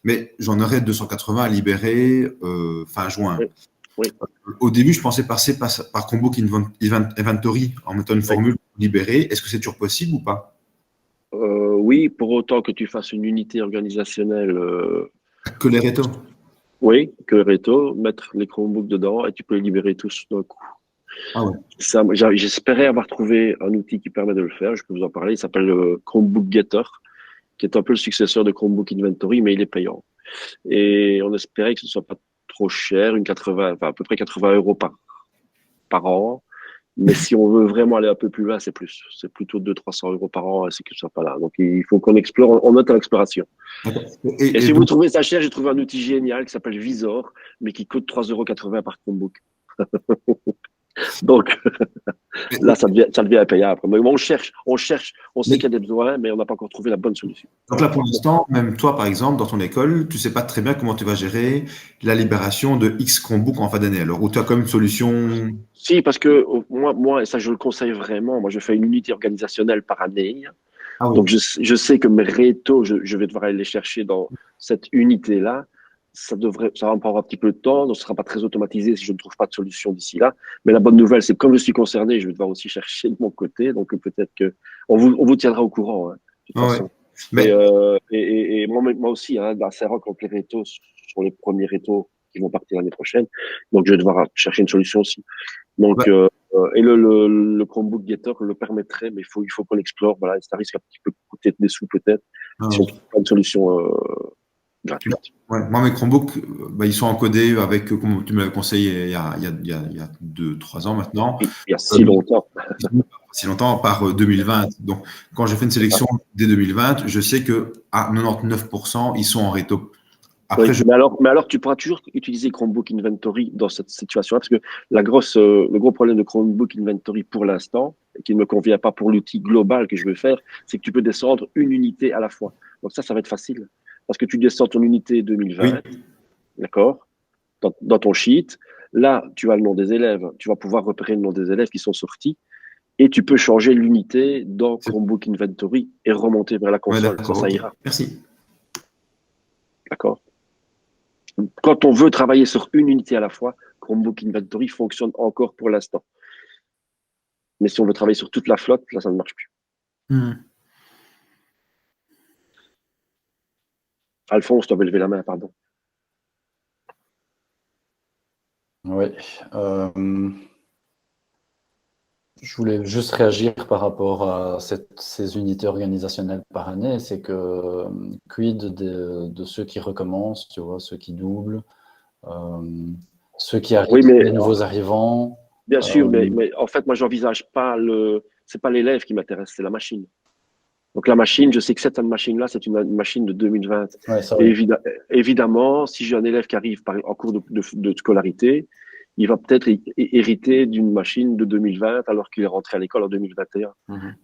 Mais j'en aurai 280 à libérer fin juin. Oui. Oui. Au début, je pensais passer par Chromebook Inventory en mettant une formule pour libérer. Est-ce que c'est toujours possible ou pas? Oui, pour autant que tu fasses une unité organisationnelle. Que les rétos? Oui, que les rétos, mettre les Chromebooks dedans et tu peux les libérer tous d'un coup. Ah ouais. J'espérais avoir trouvé un outil qui permet de le faire. Je peux vous en parler. Il s'appelle le Chromebook Getter, qui est un peu le successeur de Chromebook Inventory, mais il est payant. Et on espérait que ce ne soit pas trop cher, à peu près 80 € par an. Mais si on veut vraiment aller un peu plus loin, c'est plutôt 200-300 € par an, c'est que ce soit pas là. Donc il faut qu'on explore, on note à l'exploration. Et si vous trouvez ça cher, j'ai trouvé un outil génial qui s'appelle Visor, mais qui coûte 3,80 € par Chromebook. Donc, là, ça devient impayable. Mais on cherche, on sait qu'il y a des besoins, mais on n'a pas encore trouvé la bonne solution. Donc là, pour l'instant, même toi, par exemple, dans ton école, tu ne sais pas très bien comment tu vas gérer la libération de X Chromebook en fin d'année. Alors, où tu as quand même une solution. Si, parce que moi, et ça, je le conseille vraiment. Moi, je fais une unité organisationnelle par année. Ah oui. Donc, je sais que mes rétos, je vais devoir aller les chercher dans cette unité-là. Ça va me prendre un petit peu de temps, donc ce ne sera pas très automatisé si je ne trouve pas de solution d'ici là. Mais la bonne nouvelle, c'est que comme je suis concerné, je vais devoir aussi chercher de mon côté. Donc, peut-être que on vous tiendra au courant, hein, de toute façon. Mais Et moi aussi, hein, dans Saint-Roch, donc les rétos sont les premiers rétos qui vont partir l'année prochaine. Donc, je vais devoir chercher une solution aussi. Donc, et le Chromebook Getter le permettrait, mais il faut qu'on l'explore. Voilà, ça risque un petit peu de coûter des sous peut-être, si on ne trouve pas une solution gratuite. Ouais, moi, mes Chromebooks, ils sont encodés avec, comme tu me l'as conseillé il y a 2-3 ans maintenant. Il y a si longtemps. Si longtemps, par 2020. Donc, quand j'ai fait une sélection dès 2020, je sais que à 99%, ils sont en réto. Après, oui, mais alors, tu pourras toujours utiliser Chromebook Inventory dans cette situation-là, parce que le gros problème de Chromebook Inventory pour l'instant, et qui ne me convient pas pour l'outil global que je veux faire, c'est que tu peux descendre une unité à la fois. Donc ça va être facile, parce que tu descends ton unité 2020, d'accord, dans ton sheet. Là, tu as le nom des élèves, tu vas pouvoir repérer le nom des élèves qui sont sortis, et tu peux changer l'unité dans Chromebook Inventory et remonter vers la console. Ça ira. Merci. D'accord. Quand on veut travailler sur une unité à la fois, Chromebook Inventory fonctionne encore pour l'instant. Mais si on veut travailler sur toute la flotte, là, ça ne marche plus. Alphonse, tu avais levé la main, pardon. Oui. Je voulais juste réagir par rapport à ces unités organisationnelles par année. C'est que quid de ceux qui recommencent, tu vois, ceux qui doublent, ceux qui arrivent, les nouveaux arrivants. Bien sûr, mais en fait, moi, j'envisage pas c'est pas l'élève qui m'intéresse, c'est la machine. Donc la machine, je sais que cette machine-là, c'est une machine de 2020. Ouais, ça, et évidemment, si j'ai un élève qui arrive en cours de scolarité, il va peut-être hériter d'une machine de 2020 alors qu'il est rentré à l'école en 2021.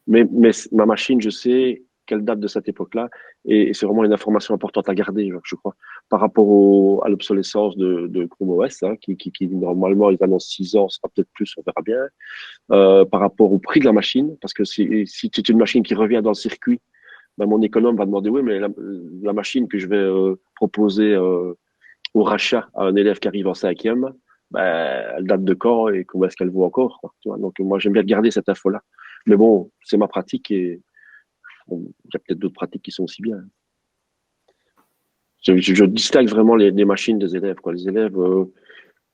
Mais ma machine, je sais qu'elle date de cette époque-là et c'est vraiment une information importante à garder, je crois, par rapport à l'obsolescence de Chrome OS, hein, qui normalement, ils annoncent 6 ans, ça sera peut-être plus, on verra bien. Par rapport au prix de la machine, parce que si c'est une machine qui revient dans le circuit, mon économe va demander, oui, mais la machine que je vais proposer au rachat à un élève qui arrive en 5e, elle date de quand et comment est-ce qu'elle vaut encore, quoi, tu vois. Donc moi, j'aime bien garder cette info-là. Mais bon, c'est ma pratique et il y a peut-être d'autres pratiques qui sont aussi bien. Je distingue vraiment les machines des élèves, quoi. Les élèves,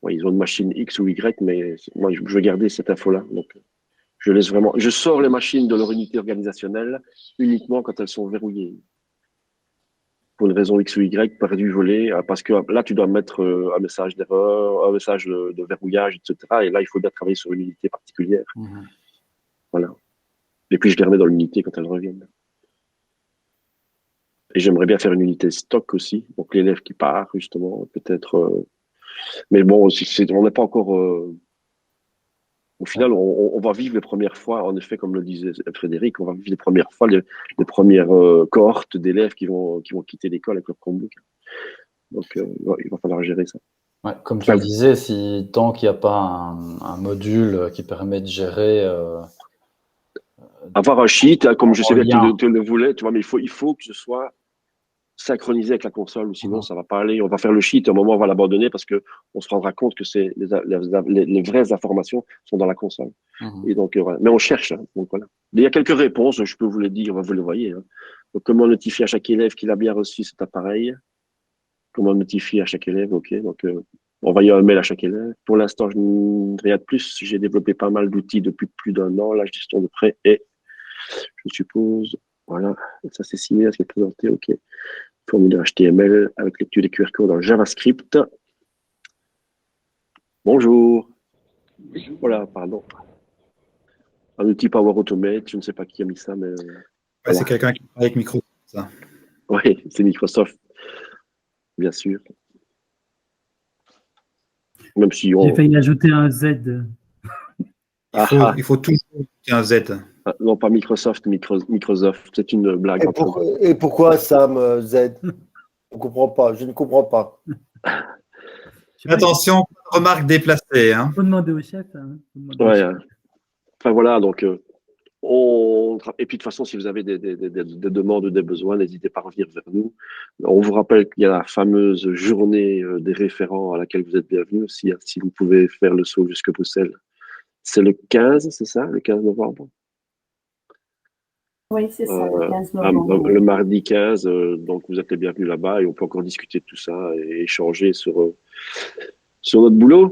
ils ont une machine X ou Y, mais moi, je veux garder cette info-là. Donc, je sors les machines de leur unité organisationnelle uniquement quand elles sont verrouillées. Pour une raison X ou Y, perdu, volé, parce que là, tu dois mettre un message d'erreur, un message de verrouillage, etc. Et là, il faut bien travailler sur une unité particulière. Voilà. Et puis, je les remets dans l'unité quand elles reviennent. Et j'aimerais bien faire une unité stock aussi, donc l'élève qui part, justement, peut-être. Mais bon, on n'est pas encore. Au final, on va vivre les premières fois, en effet, comme le disait Frédéric, on va vivre les premières fois, les premières cohortes d'élèves qui vont quitter l'école avec leur Chromebook. Donc, il va falloir gérer ça. Ouais, comme tu le disais, tant qu'il n'y a pas un module qui permet de gérer. Avoir un sheet, comme je sais bien que tu le voulais, tu vois, mais il faut que ce soit synchronisé avec la console, ou sinon ça va pas aller. On va faire le sheet, à un moment on va l'abandonner parce que on se rendra compte que les vraies informations sont dans la console. Et donc voilà. Mais on cherche. Hein, donc voilà. Il y a quelques réponses, je peux vous les dire, vous le voyez. Hein. Donc, comment notifier à chaque élève qu'il a bien reçu cet appareil? Comment notifier à chaque élève? Ok. Donc envoyer un mail à chaque élève. Pour l'instant, je n'ai rien de plus. J'ai développé pas mal d'outils depuis plus d'un an. La gestion de prêt et je suppose. Voilà, ça c'est signé, ça c'est présenté, ok. Formulaire HTML avec lecture des QR codes en JavaScript. Bonjour. Voilà, pardon. Un outil Power Automate, je ne sais pas qui a mis ça, mais. Voilà. C'est quelqu'un qui travaille avec Microsoft, ça. Oui, c'est Microsoft, bien sûr. Même si J'ai failli ajouter un Z. Il faut toujours un Z. Ah, non, pas Microsoft, Microsoft. C'est une blague. Et pourquoi Sam Z? Je ne comprends pas. Je ne comprends pas. Attention, remarque déplacée. Hein. Faut demander au chef. Hein. Ouais. Enfin voilà, donc et puis de toute façon, si vous avez des demandes ou des besoins, n'hésitez pas à revenir vers nous. On vous rappelle qu'il y a la fameuse journée des référents à laquelle vous êtes bienvenus aussi, hein, si vous pouvez faire le saut jusque Bruxelles. C'est le 15, c'est ça, le 15 novembre? Oui, c'est ça, le 15 novembre. Le mardi 15, donc vous êtes les bienvenus là-bas et on peut encore discuter de tout ça et échanger sur notre boulot.